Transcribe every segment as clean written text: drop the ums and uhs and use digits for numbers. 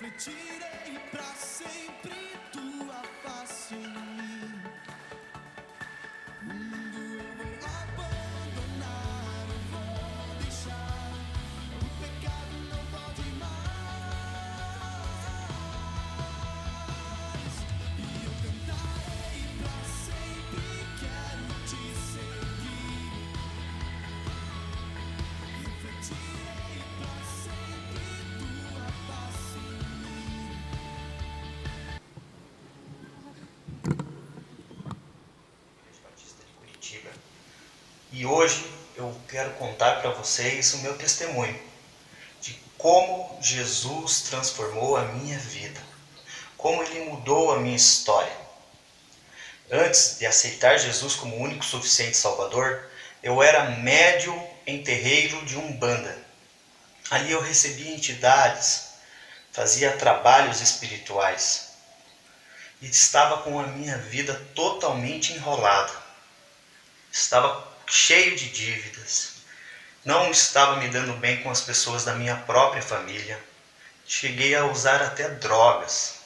refletirei pra sempre tua face em mim. O mundo eu vou abandonar, eu vou deixar. O pecado não pode mais. E eu cantarei pra sempre, quero te seguir. Refletirei pra sempre tua face em mim. Batista de Curitiba. E hoje eu quero contar para vocês o meu testemunho de como Jesus transformou a minha vida, como Ele mudou a minha história. Antes de aceitar Jesus como o único suficiente Salvador, eu era médium em terreiro de Umbanda. Ali eu recebia entidades, fazia trabalhos espirituais e estava com a minha vida totalmente enrolada. Estava cheio de dívidas, não estava me dando bem com as pessoas da minha própria família, cheguei a usar até drogas,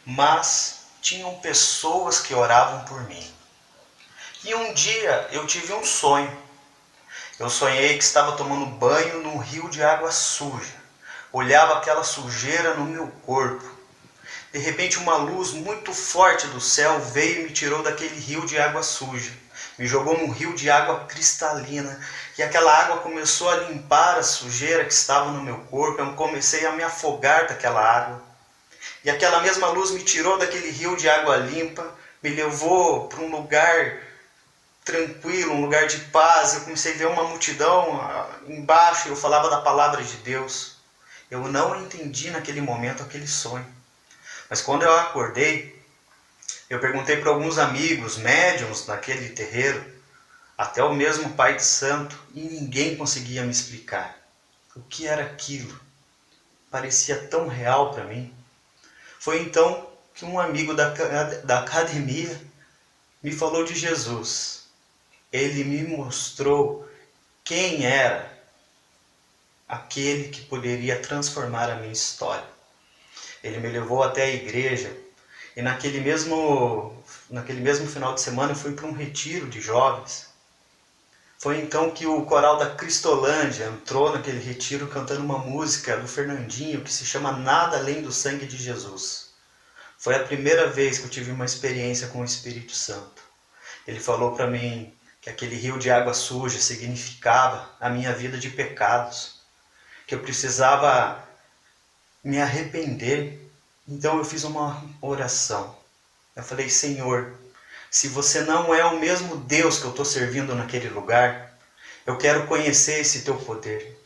mas tinham pessoas que oravam por mim. E um dia eu tive um sonho. Eu sonhei que estava tomando banho num rio de água suja, olhava aquela sujeira no meu corpo. De repente uma luz muito forte do céu veio e me tirou daquele rio de água suja. Me jogou num rio de água cristalina. E aquela água começou a limpar a sujeira que estava no meu corpo. Eu comecei a me afogar daquela água. E aquela mesma luz me tirou daquele rio de água limpa. Me levou para um lugar tranquilo, um lugar de paz. Eu comecei a ver uma multidão embaixo. Eu falava da palavra de Deus. Eu não entendi naquele momento aquele sonho. Mas quando eu acordei, eu perguntei para alguns amigos médiuns naquele terreiro, até o mesmo pai de santo, e ninguém conseguia me explicar o que era aquilo. Parecia tão real para mim. Foi então que um amigo da academia me falou de Jesus. Ele me mostrou quem era aquele que poderia transformar a minha história. Ele me levou até a igreja e naquele mesmo final de semana eu fui para um retiro de jovens. Foi então que o coral da Cristolândia entrou naquele retiro cantando uma música do Fernandinho que se chama Nada Além do Sangue de Jesus. Foi a primeira vez que eu tive uma experiência com o Espírito Santo. Ele falou para mim que aquele rio de água suja significava a minha vida de pecados, que eu precisava me arrepender. Então eu fiz uma oração. Eu falei: Senhor, se você não é o mesmo Deus que eu estou servindo naquele lugar, eu quero conhecer esse teu poder.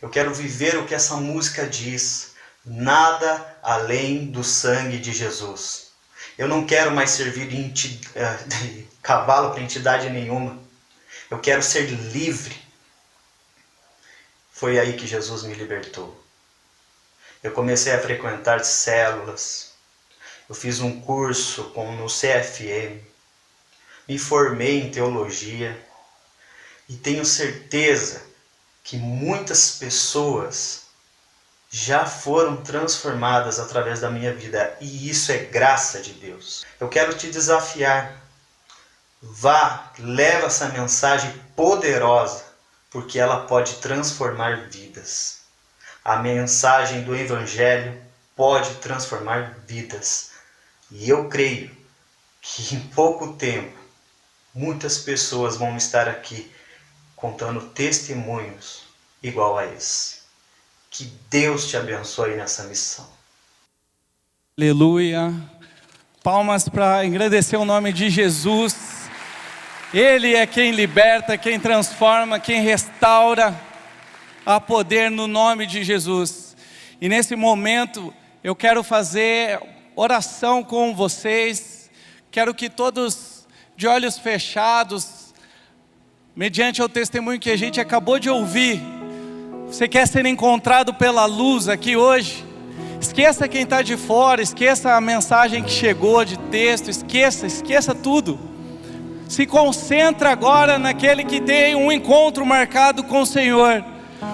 Eu quero viver o que essa música diz. Nada além do sangue de Jesus. Eu não quero mais servir de cavalo para entidade nenhuma. Eu quero ser livre. Foi aí que Jesus me libertou. Eu comecei a frequentar células. Eu fiz um curso no CFM. Me formei em teologia. E tenho certeza que muitas pessoas já foram transformadas através da minha vida. E isso é graça de Deus. Eu quero te desafiar. Vá, leva essa mensagem poderosa, porque ela pode transformar vidas. A mensagem do Evangelho pode transformar vidas. E eu creio que em pouco tempo, muitas pessoas vão estar aqui contando testemunhos igual a esse. Que Deus te abençoe nessa missão. Aleluia. Palmas para agradecer o nome de Jesus. Ele é quem liberta, quem transforma, quem restaura. Há poder no nome de Jesus. E nesse momento eu quero fazer oração com vocês. Quero que todos de olhos fechados, mediante o testemunho que a gente acabou de ouvir, você quer ser encontrado pela luz aqui hoje? Esqueça quem está de fora, esqueça a mensagem que chegou de texto, esqueça tudo. Se concentra agora naquele que tem um encontro marcado com o Senhor.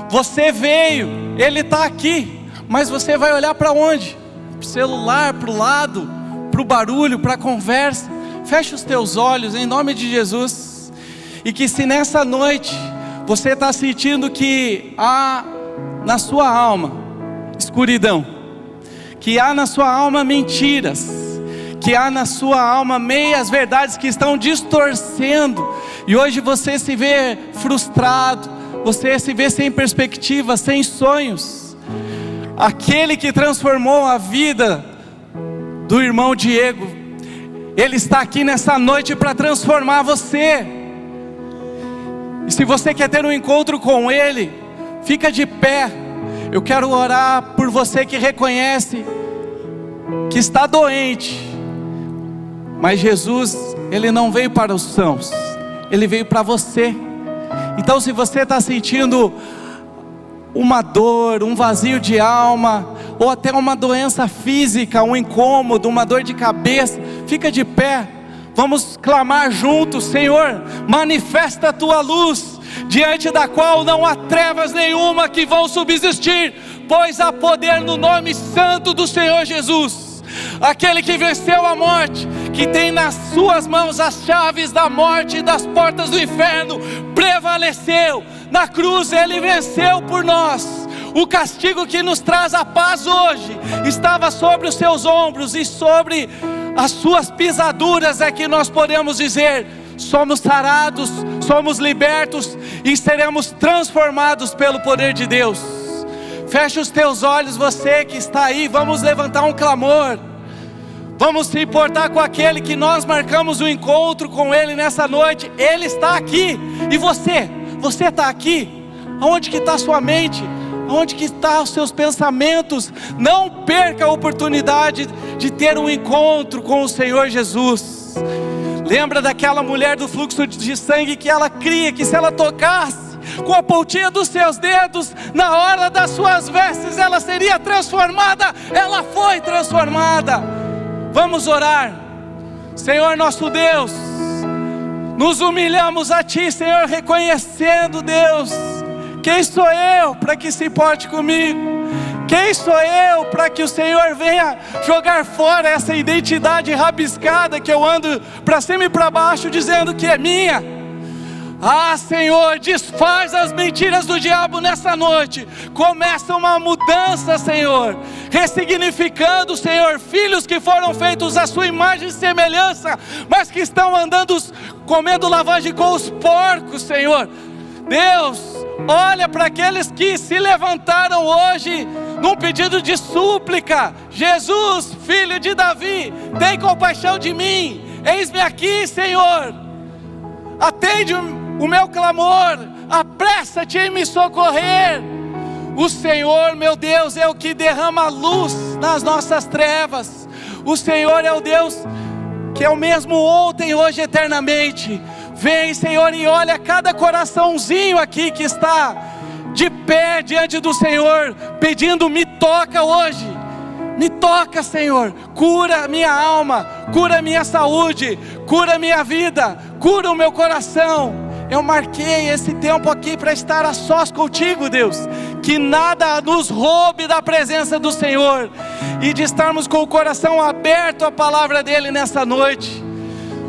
Você veio, Ele está aqui, mas você vai olhar para onde? Para o celular, para o lado, para o barulho, para a conversa. Fecha os teus olhos em nome de Jesus. E que se nessa noite você está sentindo que há na sua alma escuridão, que há na sua alma mentiras, que há na sua alma meias verdades que estão distorcendo, e hoje você se vê frustrado, você se vê sem perspectiva, sem sonhos. Aquele que transformou a vida do irmão Diego, Ele está aqui nessa noite para transformar você. E se você quer ter um encontro com Ele, fica de pé. Eu quero orar por você que reconhece que está doente, mas Jesus, Ele não veio para os sãos, Ele veio para você. Então se você está sentindo uma dor, um vazio de alma, ou até uma doença física, um incômodo, uma dor de cabeça, fica de pé. Vamos clamar juntos: Senhor, manifesta a Tua luz, diante da qual não há trevas nenhuma que vão subsistir, pois há poder no nome santo do Senhor Jesus. Aquele que venceu a morte, que tem nas suas mãos as chaves da morte e das portas do inferno, prevaleceu. Na cruz Ele venceu por nós. O castigo que nos traz a paz hoje estava sobre os seus ombros, e sobre as suas pisaduras é que nós podemos dizer: somos sarados, somos libertos e seremos transformados pelo poder de Deus. Feche os teus olhos, você que está aí. Vamos levantar um clamor. Vamos se importar com aquele que nós marcamos o encontro com Ele nessa noite. Ele está aqui. E você está aqui? Aonde que está a sua mente? Aonde que estão os seus pensamentos? Não perca a oportunidade de ter um encontro com o Senhor Jesus. Lembra daquela mulher do fluxo de sangue, que ela cria que se ela tocasse com a pontinha dos seus dedos, na hora das suas vestes, ela seria transformada. Ela foi transformada. Vamos orar. Senhor nosso Deus, nos humilhamos a Ti, Senhor, reconhecendo, Deus, quem sou eu para que se importe comigo? Quem sou eu para que o Senhor venha jogar fora essa identidade rabiscada que eu ando para cima e para baixo dizendo que é minha? Ah, Senhor, desfaz as mentiras do diabo nessa noite. Começa uma mudança, Senhor, ressignificando, Senhor, filhos que foram feitos à sua imagem e semelhança, mas que estão andando, comendo lavagem com os porcos, Senhor. Deus, olha para aqueles que se levantaram hoje num pedido de súplica: Jesus, filho de Davi, tem compaixão de mim, eis-me aqui, Senhor, atende o meu clamor, apressa-te em me socorrer. O Senhor, meu Deus, é o que derrama luz nas nossas trevas. O Senhor é o Deus que é o mesmo ontem, hoje, eternamente. Vem, Senhor, e olha cada coraçãozinho aqui que está de pé diante do Senhor, pedindo: me toca hoje, me toca, Senhor, cura a minha alma, cura a minha saúde, cura a minha vida, cura o meu coração. Eu marquei esse tempo aqui para estar a sós contigo, Deus, que nada nos roube da presença do Senhor, e de estarmos com o coração aberto à palavra dEle nessa noite.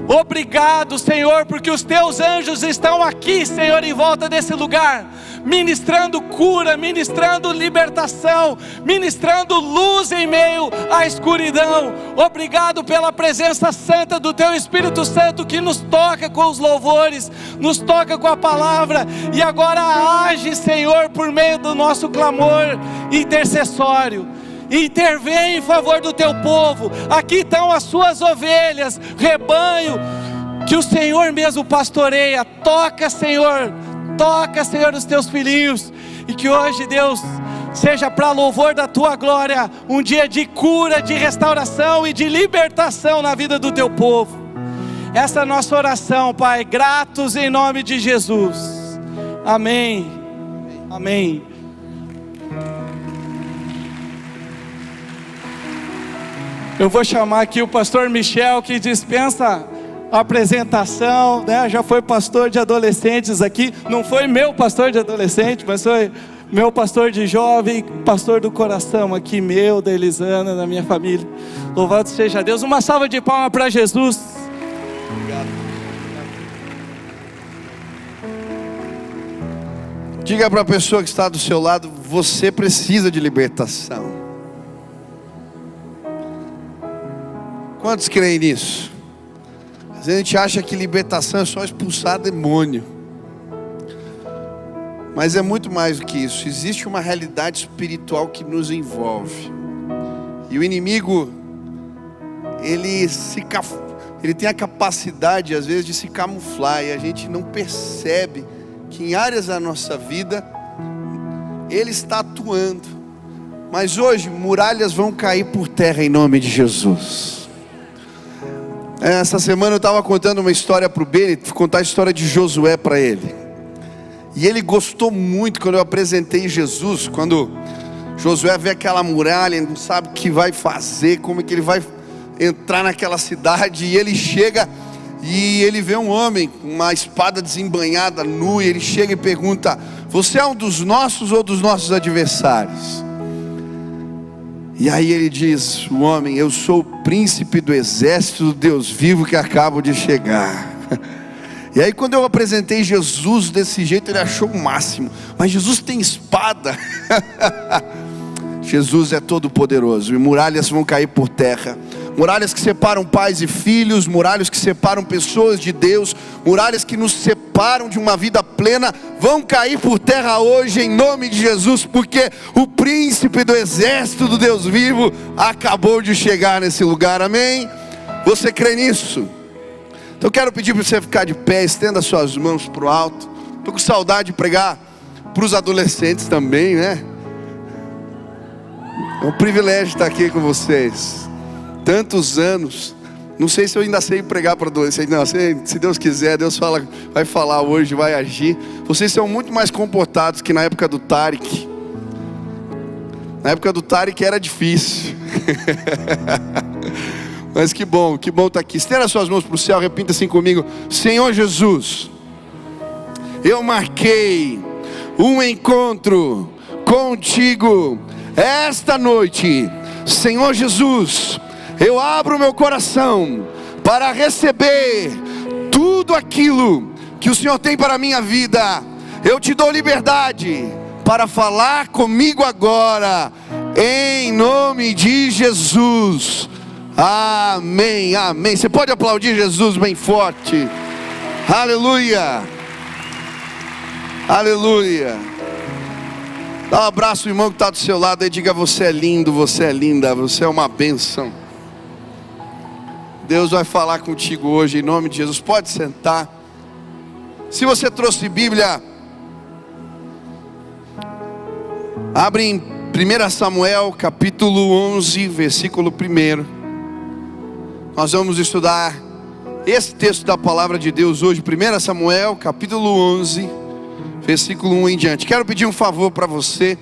Obrigado, Senhor, porque os Teus anjos estão aqui, Senhor, em volta desse lugar, ministrando cura, ministrando libertação, ministrando luz em meio à escuridão. Obrigado pela presença santa do Teu Espírito Santo, que nos toca com os louvores, nos toca com a palavra, e agora age, Senhor, por meio do nosso clamor intercessório. Intervém em favor do Teu povo. Aqui estão as Suas ovelhas, rebanho que o Senhor mesmo pastoreia. Toca, Senhor, os Teus filhinhos, e que hoje, Deus, seja para louvor da Tua glória, um dia de cura, de restauração e de libertação na vida do Teu povo. Essa é a nossa oração, Pai, gratos em nome de Jesus. Amém. Amém. Eu vou chamar aqui o pastor Michel, que dispensa apresentação, né? Já foi pastor de adolescentes aqui. Não foi meu pastor de adolescente, mas foi meu pastor de jovem, pastor do coração aqui, meu, da Elisana, da minha família. Louvado seja Deus. Uma salva de palmas para Jesus. Obrigado. Diga para a pessoa que está do seu lado: você precisa de libertação. Quantos creem nisso? Às vezes a gente acha que libertação é só expulsar demônio, mas é muito mais do que isso. Existe uma realidade espiritual que nos envolve, e o inimigo, ele tem a capacidade às vezes de se camuflar, e a gente não percebe que em áreas da nossa vida ele está atuando. Mas hoje muralhas vão cair por terra em nome de Jesus. Essa semana eu estava contando uma história para o Beni, contar a história de Josué para ele. E ele gostou muito quando eu apresentei Jesus. Quando Josué vê aquela muralha, não sabe o que vai fazer, como é que ele vai entrar naquela cidade. E ele chega e ele vê um homem com uma espada desembainhada, nu. E ele chega e pergunta: você é um dos nossos ou dos nossos adversários? E aí ele diz, o homem: eu sou o príncipe do exército do Deus vivo que acabo de chegar. E aí quando eu apresentei Jesus desse jeito, ele achou o máximo. Mas Jesus tem espada. Jesus é todo poderoso, e muralhas vão cair por terra. Muralhas que separam pais e filhos, muralhas que separam pessoas de Deus, muralhas que nos separam de uma vida plena, vão cair por terra hoje em nome de Jesus, porque o príncipe do exército do Deus vivo acabou de chegar nesse lugar, amém? Você crê nisso? Então eu quero pedir para você ficar de pé, estenda suas mãos para o alto. Estou com saudade de pregar para os adolescentes também, né? É um privilégio estar aqui com vocês. Tantos anos. Não sei se eu ainda sei pregar para adolescentes. Não, se Deus quiser, Deus vai falar hoje, vai agir. Vocês são muito mais comportados que na época do Tarek. Na época do Tarek era difícil. Mas que bom estar aqui. Estenda suas mãos para o céu, repita assim comigo: Senhor Jesus, eu marquei um encontro contigo esta noite. Senhor Jesus, eu abro meu coração para receber tudo aquilo que o Senhor tem para a minha vida. Eu te dou liberdade para falar comigo agora, em nome de Jesus. Amém, amém. Você pode aplaudir Jesus bem forte. Aleluia, aleluia. Dá um abraço ao irmão que está do seu lado e diga: você é lindo, você é linda, você é uma bênção. Deus vai falar contigo hoje em nome de Jesus. Pode sentar. Se você trouxe Bíblia, abre em 1 Samuel capítulo 11, versículo 1. Nós vamos estudar esse texto da palavra de Deus hoje. 1 Samuel capítulo 11, versículo 1 em diante. Quero pedir um favor para você.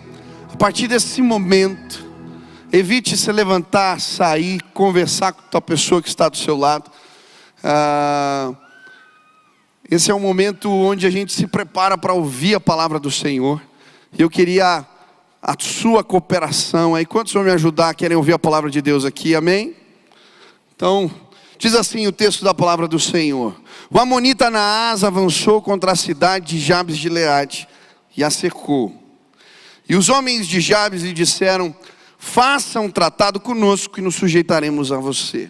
A partir desse momento, evite se levantar, sair, conversar com a pessoa que está do seu lado. Esse é um momento onde a gente se prepara para ouvir a palavra do Senhor. E eu queria a sua cooperação aí. Quantos vão me ajudar, querem ouvir a palavra de Deus aqui, amém? Então, diz assim o texto da palavra do Senhor: o amonita Naás avançou contra a cidade de Jabes de Gileade e a cercou. E os homens de Jabes lhe disseram: faça um tratado conosco e nos sujeitaremos a você.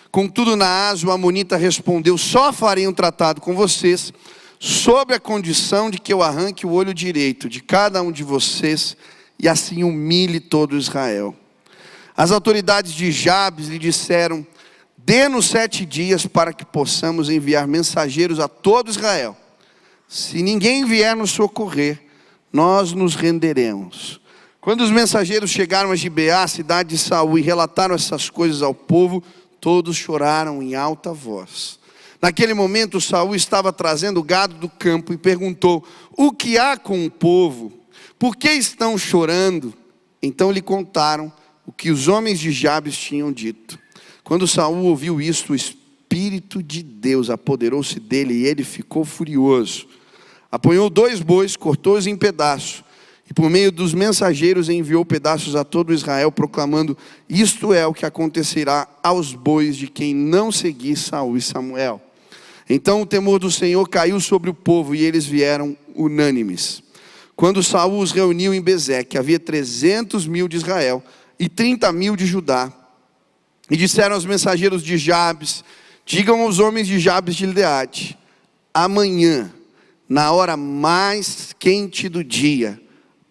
Contudo, Naás, o amonita, respondeu: só farei um tratado com vocês, sob a condição de que eu arranque o olho direito de cada um de vocês e assim humilhe todo Israel. As autoridades de Jabes lhe disseram: dê-nos 7 dias para que possamos enviar mensageiros a todo Israel. Se ninguém vier nos socorrer, nós nos renderemos. Quando os mensageiros chegaram a Gibeá, a cidade de Saul, e relataram essas coisas ao povo, todos choraram em alta voz. Naquele momento Saul estava trazendo gado do campo e perguntou: o que há com o povo? Por que estão chorando? Então lhe contaram o que os homens de Jabes tinham dito. Quando Saul ouviu isto, o Espírito de Deus apoderou-se dele e ele ficou furioso. Apanhou 2 bois, cortou-os em pedaços, e por meio dos mensageiros enviou pedaços a todo Israel, proclamando: isto é o que acontecerá aos bois de quem não seguir Saul e Samuel. Então o temor do Senhor caiu sobre o povo, e eles vieram unânimes. Quando Saul os reuniu em Bezeque, havia 300.000 de Israel e 30.000 de Judá. E disseram aos mensageiros de Jabes: digam aos homens de Jabes de Gileade: amanhã, na hora mais quente do dia,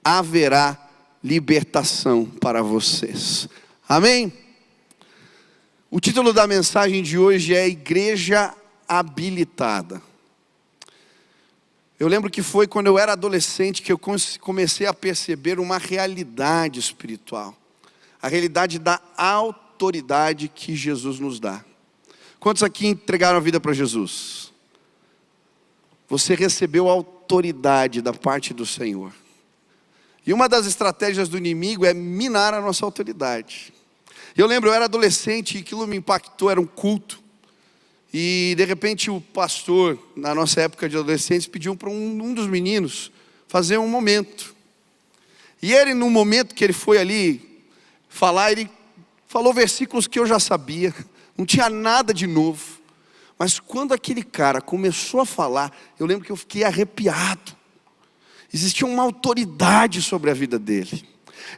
haverá libertação para vocês. Amém? O título da mensagem de hoje é Igreja Habilitada. Eu lembro que foi quando eu era adolescente que eu comecei a perceber uma realidade espiritual. A realidade da autoridade que Jesus nos dá. Quantos aqui entregaram a vida para Jesus? Você recebeu autoridade da parte do Senhor. E uma das estratégias do inimigo é minar a nossa autoridade. Eu lembro, eu era adolescente e aquilo me impactou, era um culto. E de repente o pastor, na nossa época de adolescentes, pediu para um dos meninos fazer um momento. E ele, no momento que ele foi ali falar, ele falou versículos que eu já sabia, não tinha nada de novo. Mas quando aquele cara começou a falar, eu lembro que eu fiquei arrepiado. Existia uma autoridade sobre a vida dele.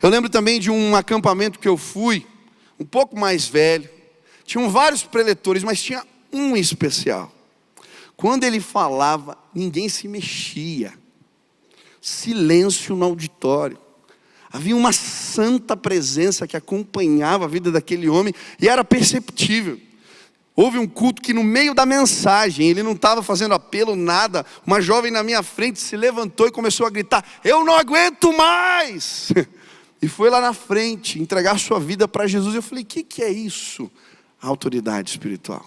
Eu lembro também de um acampamento que eu fui, um pouco mais velho. Tinham vários preletores, mas tinha um em especial. Quando ele falava, ninguém se mexia. Silêncio no auditório. Havia uma santa presença que acompanhava a vida daquele homem e era perceptível. Houve um culto que no meio da mensagem, ele não estava fazendo apelo, nada. Uma jovem na minha frente se levantou e começou a gritar: eu não aguento mais! E foi lá na frente entregar sua vida para Jesus. Eu falei: o que é isso? A autoridade espiritual.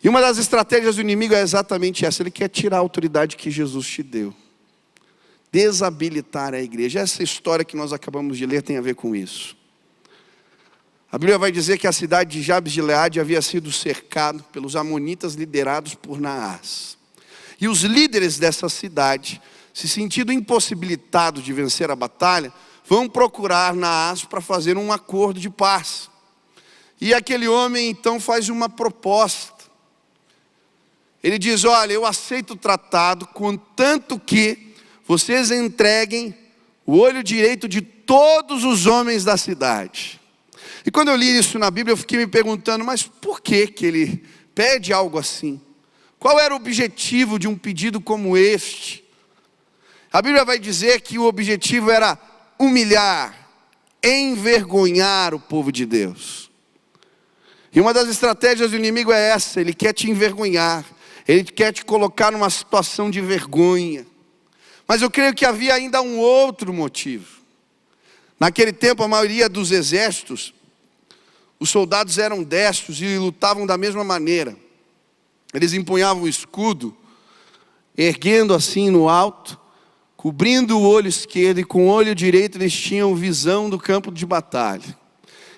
E uma das estratégias do inimigo é exatamente essa. Ele quer tirar a autoridade que Jesus te deu. Desabilitar a igreja. Essa história que nós acabamos de ler tem a ver com isso. A Bíblia vai dizer que a cidade de Jabes de Gileade havia sido cercada pelos amonitas liderados por Naás. E os líderes dessa cidade, se sentindo impossibilitados de vencer a batalha, vão procurar Naás para fazer um acordo de paz. E aquele homem então faz uma proposta. Ele diz: olha, eu aceito o tratado, contanto que vocês entreguem o olho direito de todos os homens da cidade. E quando eu li isso na Bíblia, eu fiquei me perguntando: mas por que ele pede algo assim? Qual era o objetivo de um pedido como este? A Bíblia vai dizer que o objetivo era humilhar, envergonhar o povo de Deus. E uma das estratégias do inimigo é essa: ele quer te envergonhar, ele quer te colocar numa situação de vergonha. Mas eu creio que havia ainda um outro motivo. Naquele tempo, a maioria dos exércitos, os soldados eram destros e lutavam da mesma maneira. Eles empunhavam o escudo, erguendo assim no alto, cobrindo o olho esquerdo, e com o olho direito eles tinham visão do campo de batalha.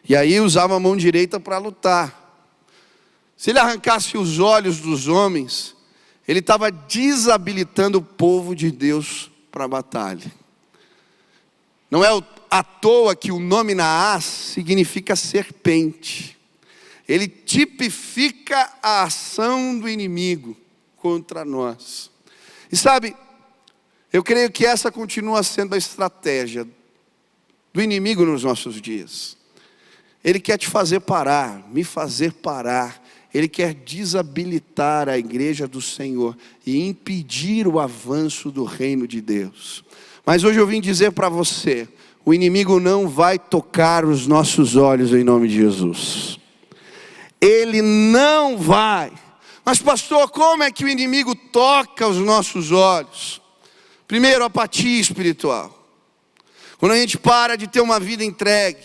E aí usavam a mão direita para lutar. Se ele arrancasse os olhos dos homens, ele estava desabilitando o povo de Deus para a batalha. Não é à toa que o nome Naás significa serpente. Ele tipifica a ação do inimigo contra nós. E sabe, eu creio que essa continua sendo a estratégia do inimigo nos nossos dias. Ele quer te fazer parar, me fazer parar. Ele quer desabilitar a igreja do Senhor e impedir o avanço do reino de Deus. Mas hoje eu vim dizer para você: o inimigo não vai tocar os nossos olhos em nome de Jesus. Ele não vai. Mas pastor, como é que o inimigo toca os nossos olhos? Primeiro, apatia espiritual. Quando a gente para de ter uma vida entregue,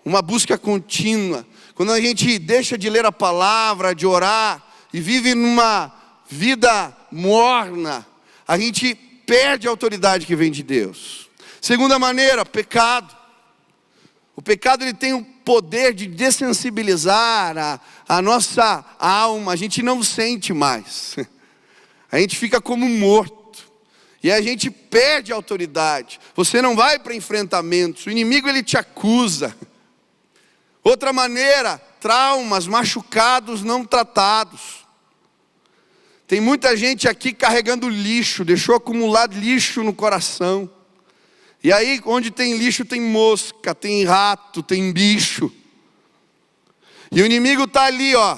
uma busca contínua, quando a gente deixa de ler a palavra, de orar, e vive numa vida morna, a gente perde a autoridade que vem de Deus. Segunda maneira, pecado. O pecado ele tem o poder de dessensibilizar a nossa alma. A gente não sente mais. A gente fica como morto. E a gente perde a autoridade. Você não vai para enfrentamentos. O inimigo ele te acusa. Outra maneira, traumas, machucados não tratados. Tem muita gente aqui carregando lixo, deixou acumular lixo no coração. E aí, onde tem lixo, tem mosca, tem rato, tem bicho. E o inimigo está ali, ó,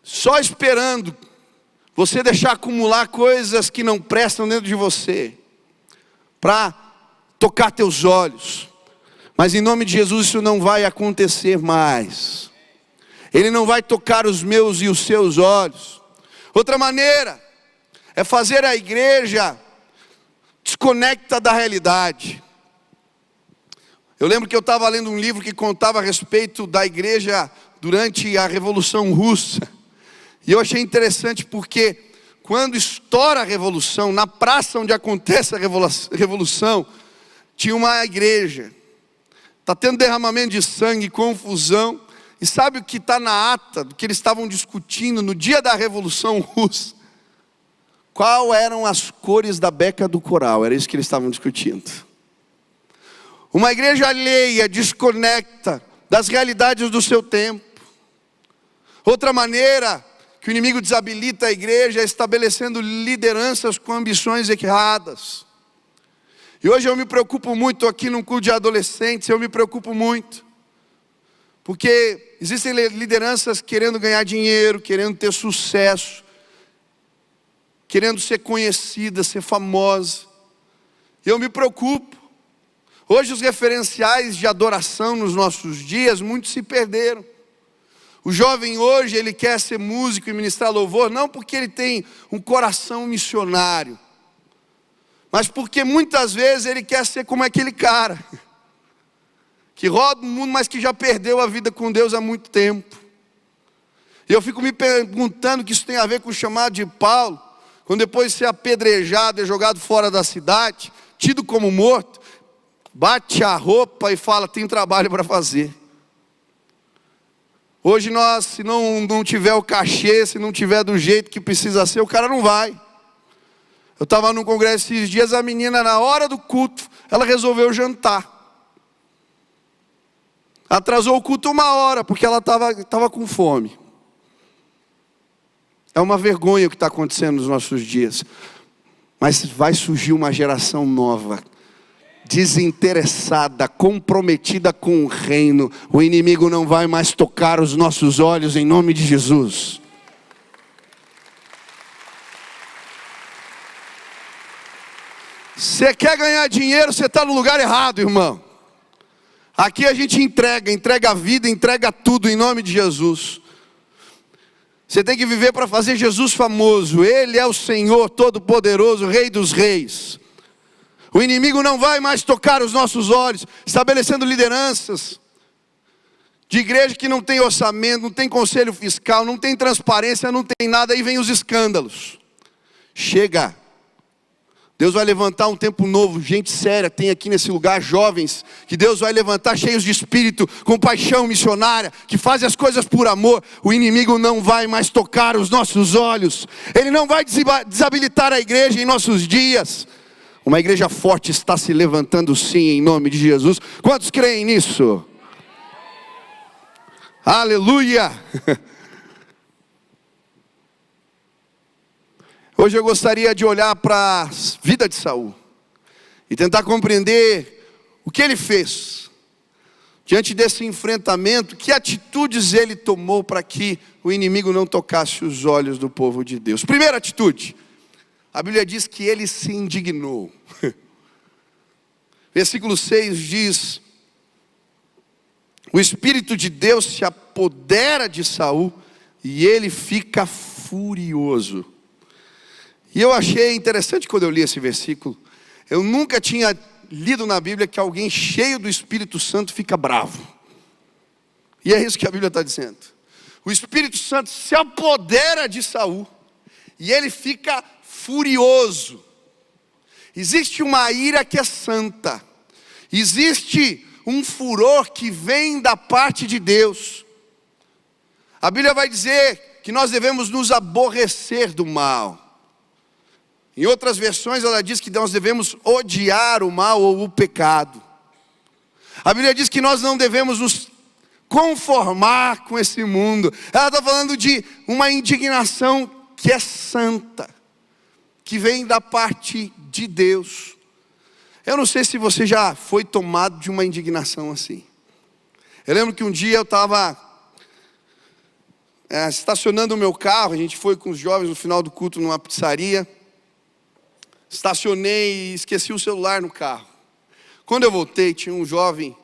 só esperando você deixar acumular coisas que não prestam dentro de você, para tocar teus olhos. Mas em nome de Jesus isso não vai acontecer mais. Ele não vai tocar os meus e os seus olhos. Outra maneira é fazer a igreja desconecta da realidade. Eu lembro que eu estava lendo um livro que contava a respeito da igreja durante a Revolução Russa. E eu achei interessante porque quando estoura a revolução, na praça onde acontece a revolução, tinha uma igreja. Está tendo derramamento de sangue, confusão. E sabe o que está na ata do que eles estavam discutindo no dia da Revolução Russa? Qual eram as cores da beca do coral? Era isso que eles estavam discutindo. Uma igreja alheia, desconecta das realidades do seu tempo. Outra maneira que o inimigo desabilita a igreja é estabelecendo lideranças com ambições erradas. E hoje eu me preocupo muito aqui num culto de adolescentes, eu me preocupo muito. Porque existem lideranças querendo ganhar dinheiro, querendo ter sucesso, querendo ser conhecida, ser famosa. E eu me preocupo. Hoje os referenciais de adoração nos nossos dias, muitos se perderam. O jovem hoje, ele quer ser músico e ministrar louvor, não porque ele tem um coração missionário, mas porque muitas vezes ele quer ser como aquele cara, que roda o mundo, mas que já perdeu a vida com Deus há muito tempo. E eu fico me perguntando o que isso tem a ver com o chamado de Paulo, quando depois de ser apedrejado e jogado fora da cidade, tido como morto, bate a roupa e fala, tem trabalho para fazer. Hoje nós, se não tiver o cachê, se não tiver do jeito que precisa ser, o cara não vai. Eu estava num congresso esses dias, a menina na hora do culto, ela resolveu jantar. Atrasou o culto 1 hora, porque ela estava com fome. É uma vergonha o que está acontecendo nos nossos dias. Mas vai surgir uma geração nova, desinteressada, comprometida com o reino. O inimigo não vai mais tocar os nossos olhos em nome de Jesus. Você quer ganhar dinheiro, você está no lugar errado, irmão. Aqui a gente entrega a vida, entrega tudo em nome de Jesus. Você tem que viver para fazer Jesus famoso. Ele é o Senhor Todo-Poderoso, Rei dos Reis. O inimigo não vai mais tocar os nossos olhos, estabelecendo lideranças de igreja que não tem orçamento, não tem conselho fiscal, não tem transparência, não tem nada, aí vem os escândalos. Chega. Deus vai levantar um tempo novo, gente séria, tem aqui nesse lugar jovens, que Deus vai levantar cheios de espírito, com paixão missionária, que fazem as coisas por amor. O inimigo não vai mais tocar os nossos olhos, ele não vai desabilitar a igreja em nossos dias. Uma igreja forte está se levantando sim, em nome de Jesus. Quantos creem nisso? Aleluia! Hoje eu gostaria de olhar para a vida de Saul e tentar compreender o que ele fez diante desse enfrentamento, que atitudes ele tomou para que o inimigo não tocasse os olhos do povo de Deus. Primeira atitude, a Bíblia diz que ele se indignou. Versículo 6 diz: o Espírito de Deus se apodera de Saul e ele fica furioso. E eu achei interessante quando eu li esse versículo. Eu nunca tinha lido na Bíblia que alguém cheio do Espírito Santo fica bravo. E é isso que a Bíblia está dizendo. O Espírito Santo se apodera de Saul e ele fica furioso. Existe uma ira que é santa. Existe um furor que vem da parte de Deus. A Bíblia vai dizer que nós devemos nos aborrecer do mal. Em outras versões ela diz que nós devemos odiar o mal ou o pecado. A Bíblia diz que nós não devemos nos conformar com esse mundo. Ela está falando de uma indignação que é santa, que vem da parte de Deus. Eu não sei se você já foi tomado de uma indignação assim. Eu lembro que um dia eu estava estacionando o meu carro. A gente foi com os jovens no final do culto numa pizzaria. Estacionei e esqueci o celular no carro. Quando eu voltei, tinha um jovem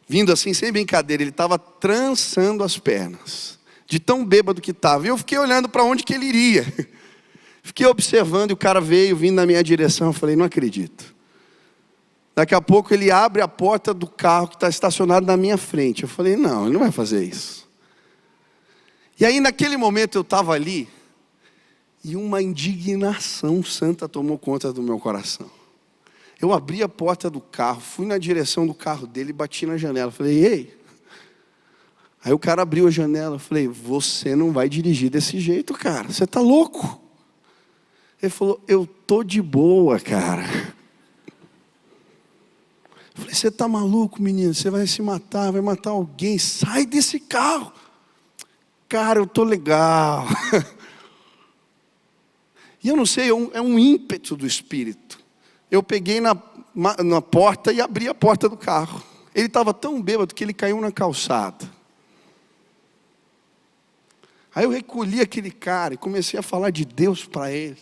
vindo assim, sem brincadeira. Ele estava trançando as pernas, de tão bêbado que estava. E eu fiquei olhando para onde que ele iria. Fiquei observando e o cara veio vindo na minha direção. Eu falei, não acredito. Daqui a pouco ele abre a porta do carro que está estacionado na minha frente. Eu falei, não, ele não vai fazer isso. E aí naquele momento eu estava ali e uma indignação santa tomou conta do meu coração. Eu abri a porta do carro, fui na direção do carro dele e bati na janela. Falei, ei. Aí o cara abriu a janela. Eu falei, você não vai dirigir desse jeito, cara. Você está louco. Ele falou, eu tô de boa, cara. Eu falei, você está maluco, menino? Você vai se matar, vai matar alguém. Sai desse carro. Cara, eu tô legal. E eu não sei, é um ímpeto do Espírito. Eu peguei na porta e abri a porta do carro. Ele estava tão bêbado que ele caiu na calçada. Aí eu recolhi aquele cara e comecei a falar de Deus para ele.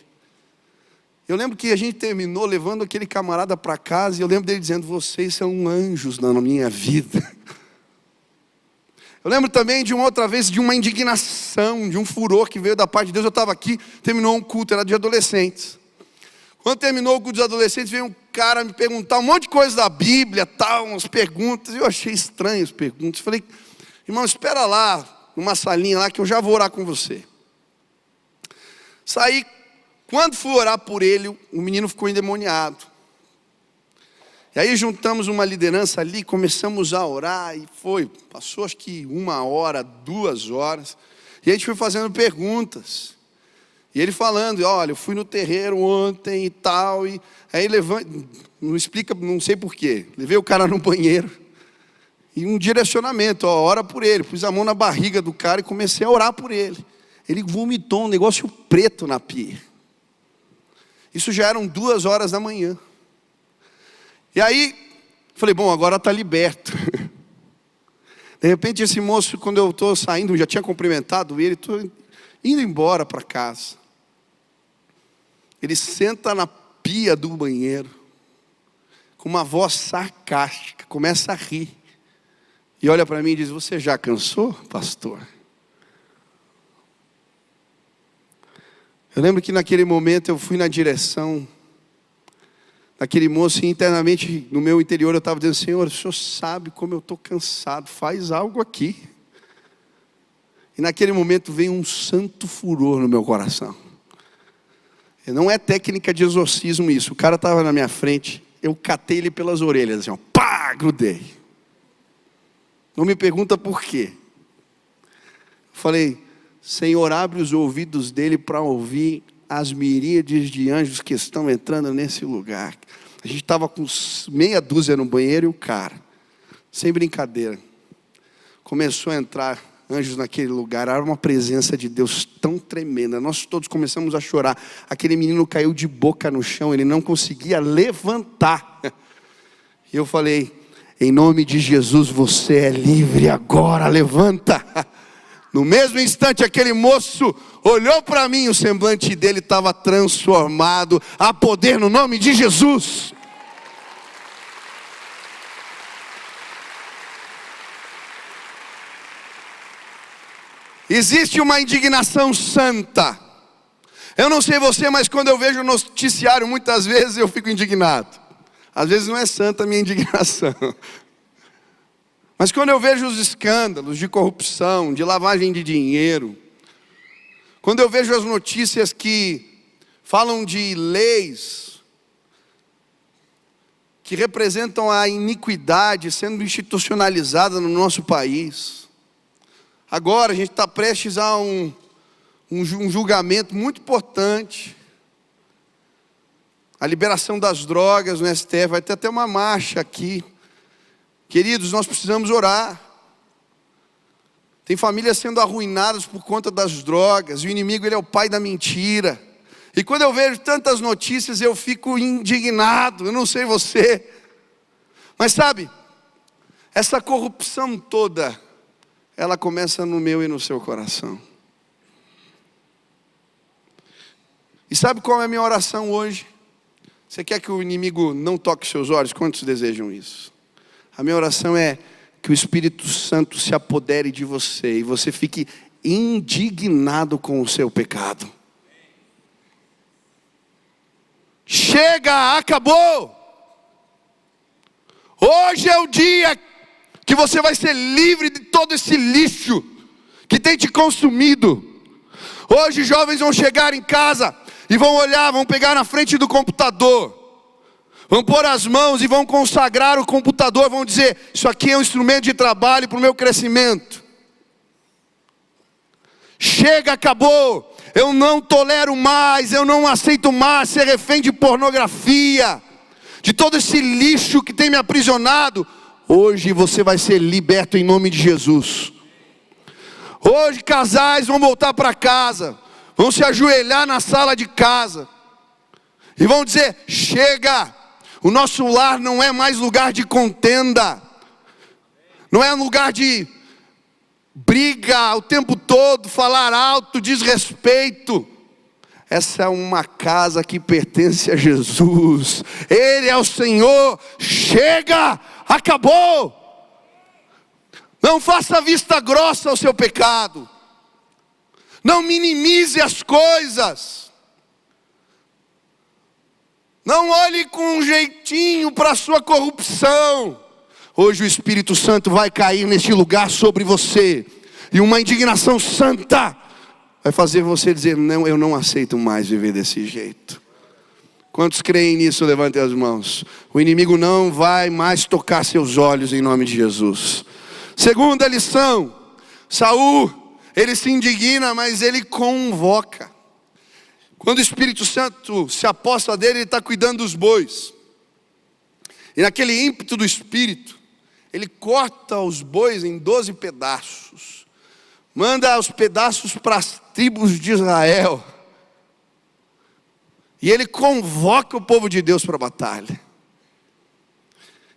Eu lembro que a gente terminou levando aquele camarada para casa. E eu lembro dele dizendo, vocês são anjos na minha vida. Eu lembro também de uma outra vez, de uma indignação, de um furor que veio da parte de Deus. Eu estava aqui, terminou um culto, era de adolescentes. Quando terminou o culto dos adolescentes, veio um cara me perguntar um monte de coisa da Bíblia, tal, umas perguntas. Eu achei estranho as perguntas. Falei, irmão, espera lá, numa salinha lá, que eu já vou orar com você. Saí, quando fui orar por ele, o menino ficou endemoniado. E aí juntamos uma liderança ali, começamos a orar, e passou acho que 1 hora, 2 horas, e a gente foi fazendo perguntas, e ele falando, olha, eu fui no terreiro ontem e tal, e aí não explica, não sei porquê, levei o cara no banheiro, e um direcionamento, ora por ele, pus a mão na barriga do cara e comecei a orar por ele. Ele vomitou um negócio preto na pia. Isso já eram 2 horas da manhã. E aí, falei, bom, agora está liberto. De repente esse moço, quando eu estou saindo, já tinha cumprimentado ele, estou indo embora para casa. Ele senta na pia do banheiro, com uma voz sarcástica, começa a rir. E olha para mim e diz, você já cansou, pastor? Eu lembro que naquele momento eu fui na direção daquele moço e internamente no meu interior eu estava dizendo, Senhor, o Senhor sabe como eu estou cansado, faz algo aqui. E naquele momento veio um santo furor no meu coração. Não é técnica de exorcismo isso, o cara estava na minha frente, eu catei ele pelas orelhas, assim, ó, pá, grudei. Não me pergunta por quê. Falei, Senhor, abre os ouvidos dele para ouvir as miríades de anjos que estão entrando nesse lugar. A gente estava com meia dúzia no banheiro e o cara, sem brincadeira, começou a entrar anjos naquele lugar. Era uma presença de Deus tão tremenda. Nós todos começamos a chorar. Aquele menino caiu de boca no chão, ele não conseguia levantar. E eu falei, em nome de Jesus, você é livre agora, levanta. No mesmo instante, aquele moço olhou para mim, o semblante dele estava transformado. Há poder no nome de Jesus. Existe uma indignação santa. Eu não sei você, mas quando eu vejo o noticiário, muitas vezes eu fico indignado. Às vezes não é santa a minha indignação. Mas quando eu vejo os escândalos de corrupção, de lavagem de dinheiro, quando eu vejo as notícias que falam de leis que representam a iniquidade sendo institucionalizada no nosso país. Agora a gente está prestes a um julgamento muito importante. A liberação das drogas no STF, vai ter até uma marcha aqui. Queridos, nós precisamos orar. Tem famílias sendo arruinadas por conta das drogas. E o inimigo, ele é o pai da mentira. E quando eu vejo tantas notícias, eu fico indignado. Eu não sei você. Mas sabe, essa corrupção toda, ela começa no meu e no seu coração. E sabe qual é a minha oração hoje? Você quer que o inimigo não toque seus olhos? Quantos desejam isso? A minha oração é que o Espírito Santo se apodere de você e você fique indignado com o seu pecado. Chega, acabou! Hoje é o dia que você vai ser livre de todo esse lixo que tem te consumido. Hoje jovens vão chegar em casa e vão olhar, vão pegar na frente do computador, vão pôr as mãos e vão consagrar o computador, vão dizer: isso aqui é um instrumento de trabalho para o meu crescimento. Chega, acabou. Eu não tolero mais, eu não aceito mais ser refém de pornografia, de todo esse lixo que tem me aprisionado. Hoje você vai ser liberto em nome de Jesus. Hoje casais vão voltar para casa, vão se ajoelhar na sala de casa e vão dizer: chega, o nosso lar não é mais lugar de contenda, não é lugar de briga o tempo todo, falar alto, desrespeito. Essa é uma casa que pertence a Jesus. Ele é o Senhor. Chega, acabou. Não faça vista grossa ao seu pecado. Não minimize as coisas. Não olhe com um jeitinho para a sua corrupção. Hoje o Espírito Santo vai cair neste lugar sobre você. E uma indignação santa vai fazer você dizer: não, eu não aceito mais viver desse jeito. Quantos creem nisso? Levantem as mãos. O inimigo não vai mais tocar seus olhos em nome de Jesus. Segunda lição. Saul, ele se indigna, mas ele convoca. Quando o Espírito Santo se aposta dele, ele está cuidando dos bois. E naquele ímpeto do Espírito, ele corta os bois em 12 pedaços. Manda os pedaços para as tribos de Israel. E ele convoca o povo de Deus para a batalha.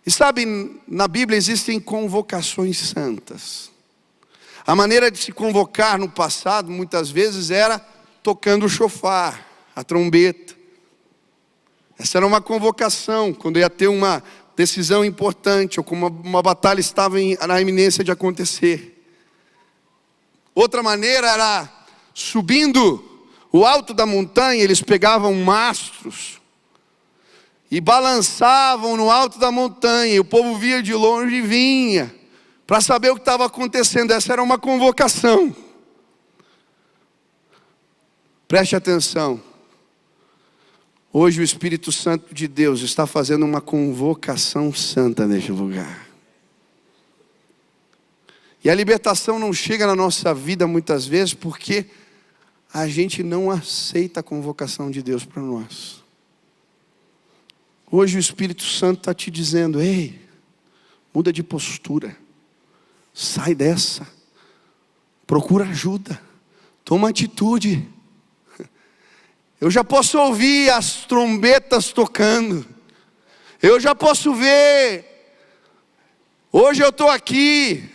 E sabe, na Bíblia existem convocações santas. A maneira de se convocar no passado, muitas vezes, era tocando o chofar, a trombeta. Essa era uma convocação, quando ia ter uma decisão importante, ou como uma batalha estava na iminência de acontecer. Outra maneira era subindo o alto da montanha, eles pegavam mastros e balançavam no alto da montanha, e o povo via de longe e vinha para saber o que estava acontecendo. Essa era uma convocação. Preste atenção. Hoje o Espírito Santo de Deus está fazendo uma convocação santa neste lugar. E a libertação não chega na nossa vida muitas vezes porque a gente não aceita a convocação de Deus para nós. Hoje o Espírito Santo está te dizendo: ei, muda de postura, sai dessa, procura ajuda, toma atitude. Eu já posso ouvir as trombetas tocando, eu já posso ver. Hoje eu estou aqui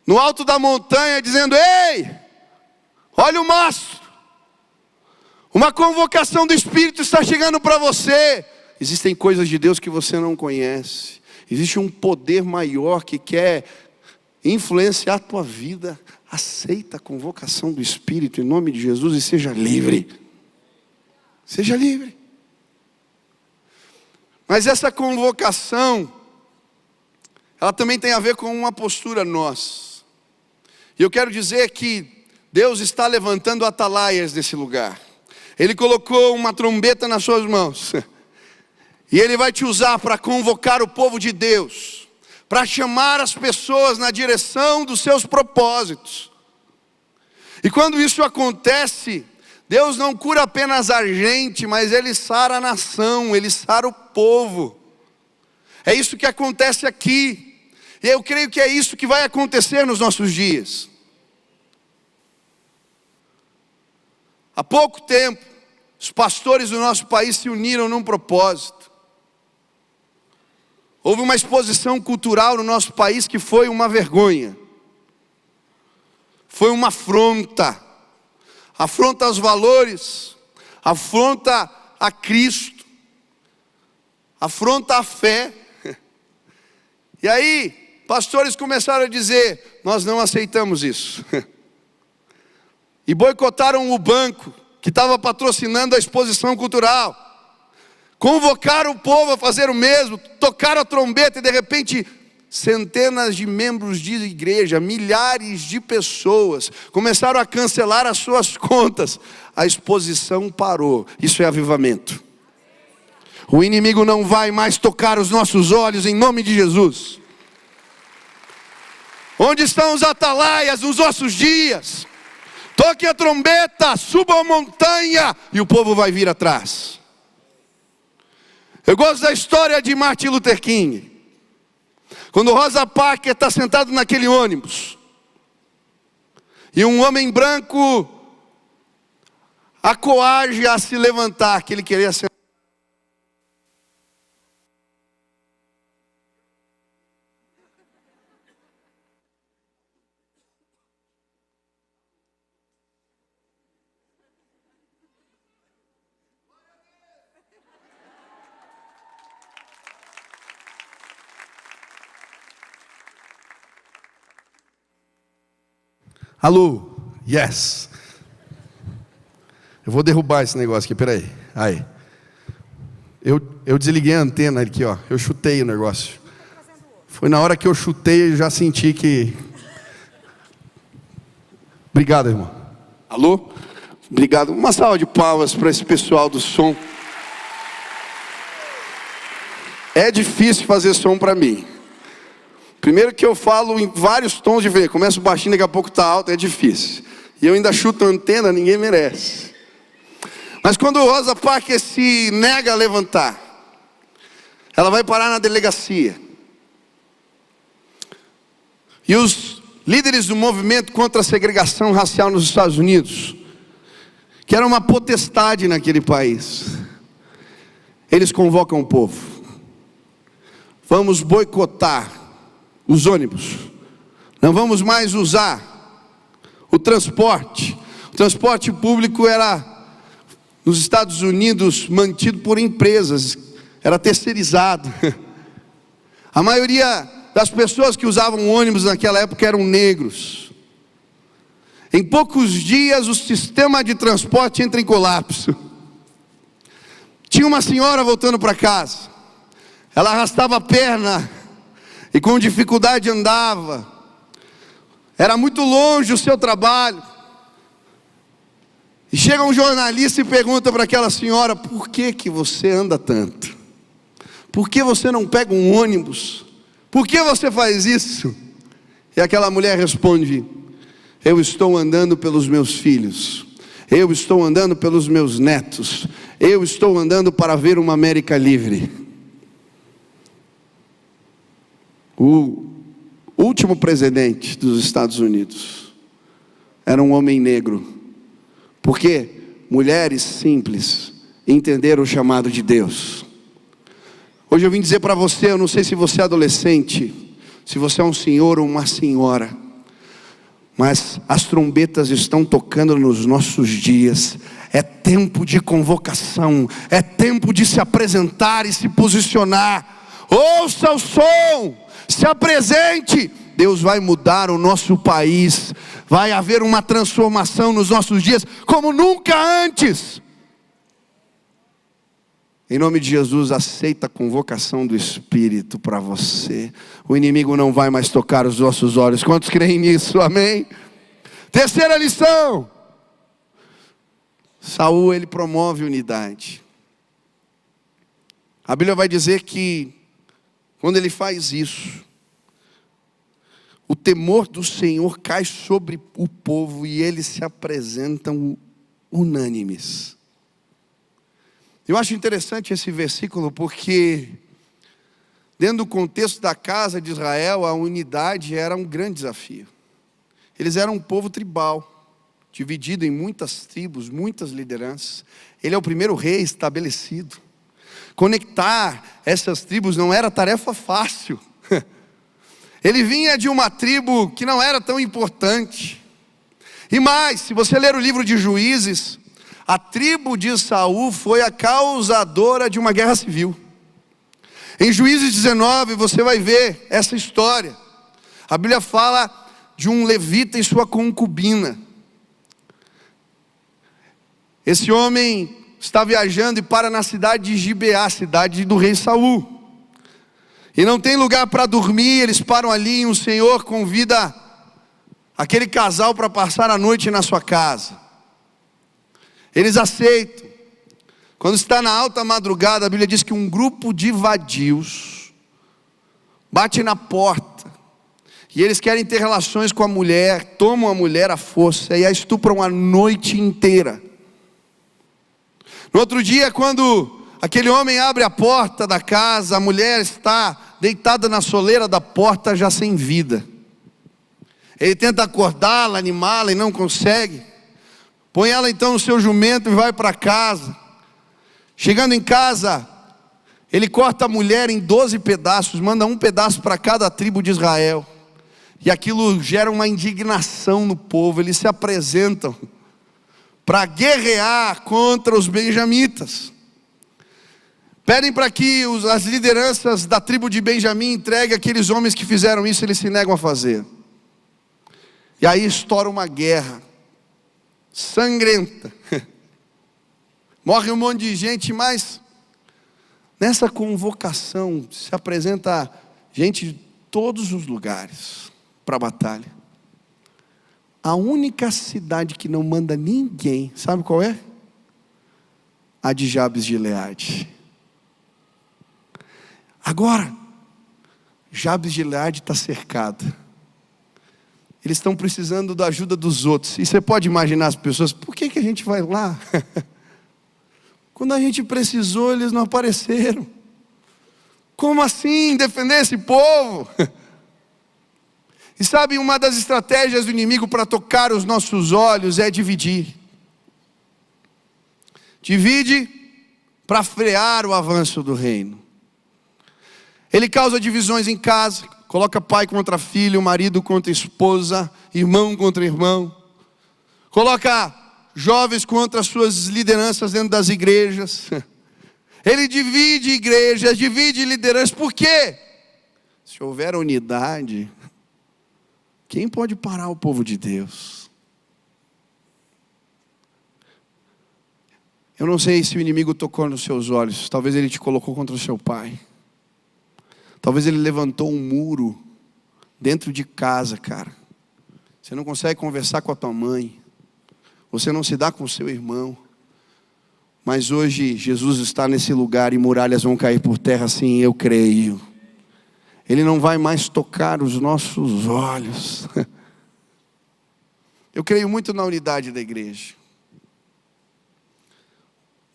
no alto da montanha dizendo: ei, olha o mastro. Uma convocação do Espírito está chegando para você. Existem coisas de Deus que você não conhece. Existe um poder maior que quer influenciar a tua vida. Aceita a convocação do Espírito em nome de Jesus e seja livre. Seja livre. Mas essa convocação, ela também tem a ver com uma postura nossa. E eu quero dizer que Deus está levantando atalaias nesse lugar. Ele colocou uma trombeta nas suas mãos. E Ele vai te usar para convocar o povo de Deus, para chamar as pessoas na direção dos seus propósitos. E quando isso acontece, Deus não cura apenas a gente, mas Ele sara a nação, Ele sara o povo. É isso que acontece aqui. E eu creio que é isso que vai acontecer nos nossos dias. Há pouco tempo, os pastores do nosso país se uniram num propósito. Houve uma exposição cultural no nosso país que foi uma vergonha. Foi uma afronta. Afronta aos valores, afronta a Cristo, afronta a fé. E aí, pastores começaram a dizer: nós não aceitamos isso. E boicotaram o banco que estava patrocinando a exposição cultural. Convocaram o povo a fazer o mesmo, tocaram a trombeta e de repente centenas de membros de igreja, milhares de pessoas começaram a cancelar as suas contas. A exposição parou. Isso é avivamento. O inimigo não vai mais tocar os nossos olhos em nome de Jesus. Onde estão os atalaias nos nossos dias? Toque a trombeta, suba a montanha e o povo vai vir atrás. Eu gosto da história de Martin Luther King. Quando Rosa Parks está sentado naquele ônibus, e um homem branco a coage a se levantar, que ele queria ser. Alô, yes. Eu vou derrubar esse negócio aqui, peraí. Aí. Eu desliguei a antena aqui, ó. Eu chutei o negócio. Foi na hora que eu chutei, eu já senti que... Obrigado, irmão. Alô? Obrigado. Uma salva de palmas para esse pessoal do som. É difícil fazer som para mim. Primeiro que eu falo em vários tons de ver. Começo baixinho, daqui a pouco está alto, é difícil. E eu ainda chuto a antena, ninguém merece. Mas quando Rosa Parks se nega a levantar, ela vai parar na delegacia. E os líderes do movimento contra a segregação racial nos Estados Unidos, que era uma potestade naquele país, eles convocam o povo. Vamos boicotar os ônibus, não vamos mais usar o transporte. O transporte público era, nos Estados Unidos, mantido por empresas, era terceirizado. A maioria das pessoas que usavam ônibus naquela época eram negros. Em poucos dias o sistema de transporte entra em colapso. Tinha uma senhora voltando para casa, ela arrastava a perna e com dificuldade andava. Era muito longe o seu trabalho. E chega um jornalista e pergunta para aquela senhora: por que você anda tanto? Por que você não pega um ônibus? Por que você faz isso? E aquela mulher responde: eu estou andando pelos meus filhos. Eu estou andando pelos meus netos. Eu estou andando para ver uma América livre. O último presidente dos Estados Unidos era um homem negro, porque mulheres simples entenderam o chamado de Deus. Hoje eu vim dizer para você, eu não sei se você é adolescente, se você é um senhor ou uma senhora, mas as trombetas estão tocando nos nossos dias. É tempo de convocação, é tempo de se apresentar e se posicionar. Ouça o som, se apresente. Deus vai mudar o nosso país. Vai haver uma transformação nos nossos dias como nunca antes. Em nome de Jesus, aceita a convocação do Espírito para você. O inimigo não vai mais tocar os nossos olhos. Quantos creem nisso? Amém? Terceira lição. Saul, ele promove unidade. A Bíblia vai dizer que quando ele faz isso, o temor do Senhor cai sobre o povo e eles se apresentam unânimes. Eu acho interessante esse versículo porque, dentro do contexto da casa de Israel, a unidade era um grande desafio. Eles eram um povo tribal, dividido em muitas tribos, muitas lideranças. Ele é o primeiro rei estabelecido. Conectar essas tribos não era tarefa fácil. Ele vinha de uma tribo que não era tão importante. E mais, se você ler o livro de Juízes, a tribo de Saul foi a causadora de uma guerra civil. Em Juízes 19 você vai ver essa história. A Bíblia fala de um levita e sua concubina. Esse homem está viajando e para na cidade de Gibeá, cidade do rei Saul. E não tem lugar para dormir, eles param ali e o Senhor convida aquele casal para passar a noite na sua casa. Eles aceitam. Quando está na alta madrugada, a Bíblia diz que um grupo de vadios bate na porta. E eles querem ter relações com a mulher, tomam a mulher à força e a estupram a noite inteira. No outro dia, quando aquele homem abre a porta da casa, a mulher está deitada na soleira da porta, já sem vida. Ele tenta acordá-la, animá-la e não consegue. Põe ela então no seu jumento e vai para casa. Chegando em casa, ele corta a mulher em 12 pedaços, manda um pedaço para cada tribo de Israel. E aquilo gera uma indignação no povo. Eles se apresentam para guerrear contra os benjamitas. Pedem para que as lideranças da tribo de Benjamim entreguem aqueles homens que fizeram isso, eles se negam a fazer. E aí estoura uma guerra sangrenta. Morre um monte de gente, mas nessa convocação se apresenta gente de todos os lugares para a batalha. A única cidade que não manda ninguém, sabe qual é? A de Jabes de Gileade. Agora, Jabes de Gileade está cercado. Eles estão precisando da ajuda dos outros. E você pode imaginar as pessoas, por que a gente vai lá? Quando a gente precisou, eles não apareceram. Como assim defender esse povo? E sabe, uma das estratégias do inimigo para tocar os nossos olhos é dividir. Divide para frear o avanço do reino. Ele causa divisões em casa, coloca pai contra filho, marido contra esposa, irmão contra irmão. Coloca jovens contra suas lideranças dentro das igrejas. Ele divide igrejas, divide lideranças. Por quê? Se houver unidade, quem pode parar o povo de Deus? Eu não sei se o inimigo tocou nos seus olhos. Talvez ele te colocou contra o seu pai. Talvez ele levantou um muro dentro de casa, cara. Você não consegue conversar com a tua mãe. Você não se dá com o seu irmão. Mas hoje Jesus está nesse lugar e muralhas vão cair por terra, sim, eu creio. Ele não vai mais tocar os nossos olhos. Eu creio muito na unidade da igreja.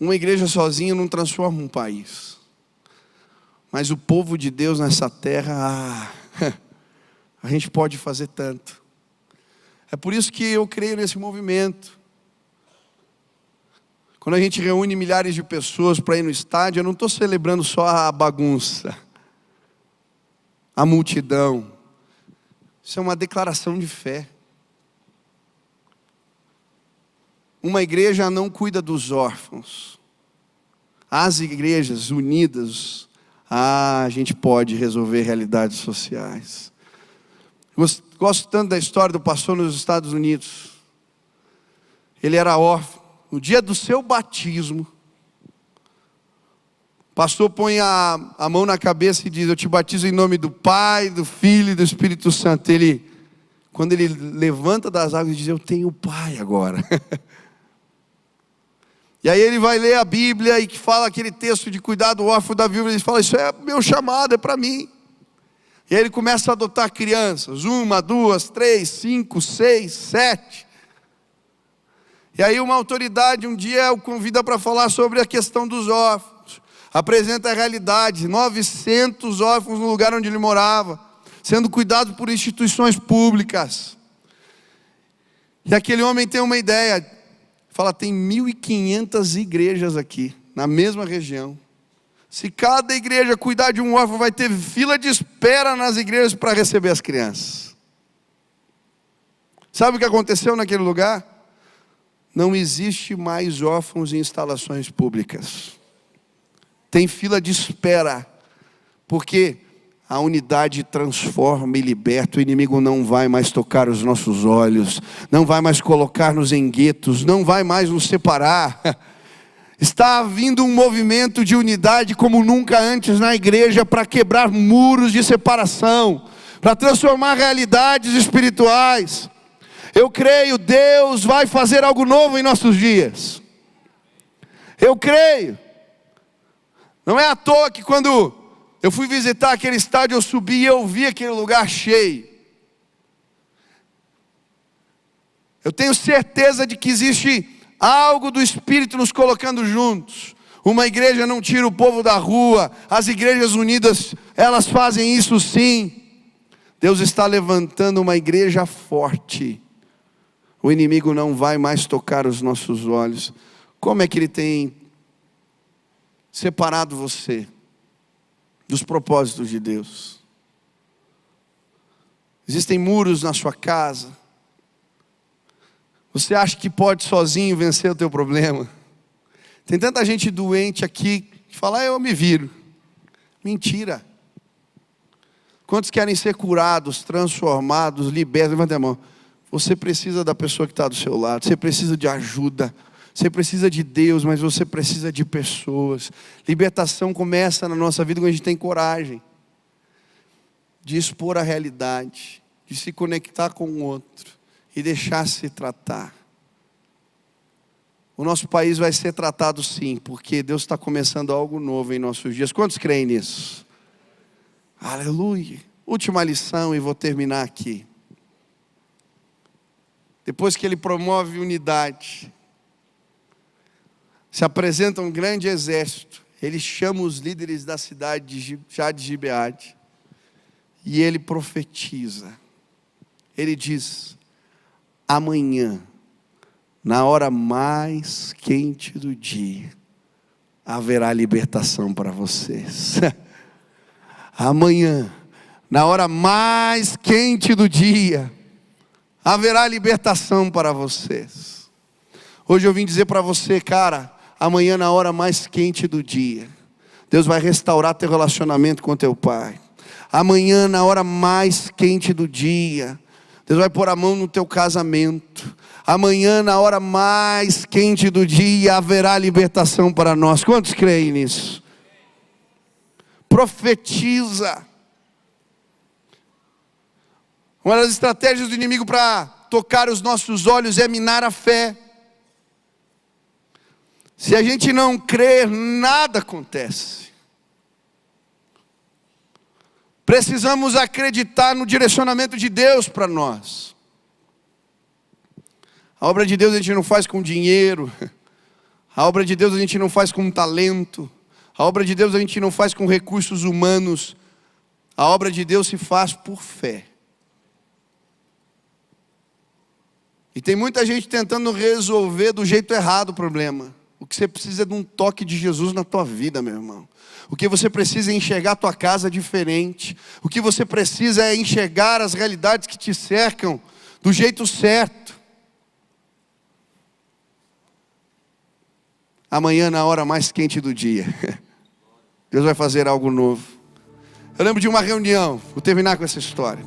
Uma igreja sozinha não transforma um país. Mas o povo de Deus nessa terra, a gente pode fazer tanto. É por isso que eu creio nesse movimento. Quando a gente reúne milhares de pessoas para ir no estádio, eu não estou celebrando só a bagunça, a multidão. Isso é uma declaração de fé. Uma igreja não cuida dos órfãos. As igrejas unidas, a gente pode resolver realidades sociais. Gosto tanto da história do pastor nos Estados Unidos. Ele era órfão. No dia do seu batismo, o pastor põe a mão na cabeça e diz: eu te batizo em nome do Pai, do Filho e do Espírito Santo. Quando ele levanta das águas, ele diz: eu tenho Pai agora. E aí ele vai ler a Bíblia e que fala aquele texto de cuidar do órfão da viúva. Ele fala, isso é meu chamado, é para mim. E aí ele começa a adotar crianças, 1, 2, 3, 5, 6, 7. E aí uma autoridade um dia o convida para falar sobre a questão dos órfãos. Apresenta a realidade, 900 órfãos no lugar onde ele morava, sendo cuidados por instituições públicas. E aquele homem tem uma ideia, fala, tem 1.500 igrejas aqui, na mesma região. Se cada igreja cuidar de um órfão, vai ter fila de espera nas igrejas para receber as crianças. Sabe o que aconteceu naquele lugar? Não existe mais órfãos em instalações públicas. Tem fila de espera, porque a unidade transforma e liberta. O inimigo não vai mais tocar os nossos olhos, não vai mais colocar-nos em guetos, não vai mais nos separar. Está havindo um movimento de unidade como nunca antes na igreja, para quebrar muros de separação, para transformar realidades espirituais. Eu creio, Deus vai fazer algo novo em nossos dias. Eu creio. Não é à toa que quando eu fui visitar aquele estádio, eu subi e eu vi aquele lugar cheio. Eu tenho certeza de que existe algo do Espírito nos colocando juntos. Uma igreja não tira o povo da rua. As igrejas unidas, elas fazem isso sim. Deus está levantando uma igreja forte. O inimigo não vai mais tocar os nossos olhos. Como é que ele tem separado você dos propósitos de Deus? Existem muros na sua casa. Você acha que pode sozinho vencer o teu problema? Tem tanta gente doente aqui que fala, eu me viro. Mentira. Quantos querem ser curados, transformados, libertos? Levanta a mão. Você precisa da pessoa que está do seu lado. Você precisa de ajuda. Você precisa de Deus, mas você precisa de pessoas. Libertação começa na nossa vida quando a gente tem coragem de expor a realidade, de se conectar com o outro e deixar se tratar. O nosso país vai ser tratado sim, porque Deus está começando algo novo em nossos dias. Quantos creem nisso? Aleluia. Última lição e vou terminar aqui. Depois que ele promove unidade, se apresenta um grande exército. Ele chama os líderes da cidade de Jades Gibeade e ele profetiza. Ele diz, amanhã, na hora mais quente do dia, haverá libertação para vocês. Amanhã, na hora mais quente do dia, haverá libertação para vocês. Hoje eu vim dizer para você, cara, amanhã na hora mais quente do dia, Deus vai restaurar teu relacionamento com teu pai. Amanhã na hora mais quente do dia, Deus vai pôr a mão no teu casamento. Amanhã na hora mais quente do dia, haverá libertação para nós. Quantos creem nisso? Profetiza. Uma das estratégias do inimigo para tocar os nossos olhos é minar a fé. Se a gente não crer, nada acontece. Precisamos acreditar no direcionamento de Deus para nós. A obra de Deus a gente não faz com dinheiro. A obra de Deus a gente não faz com talento. A obra de Deus a gente não faz com recursos humanos. A obra de Deus se faz por fé. E tem muita gente tentando resolver do jeito errado o problema. O que você precisa é de um toque de Jesus na tua vida, meu irmão. O que você precisa é enxergar a tua casa diferente. O que você precisa é enxergar as realidades que te cercam do jeito certo. Amanhã, na hora mais quente do dia, Deus vai fazer algo novo. Eu lembro de uma reunião, vou terminar com essa história.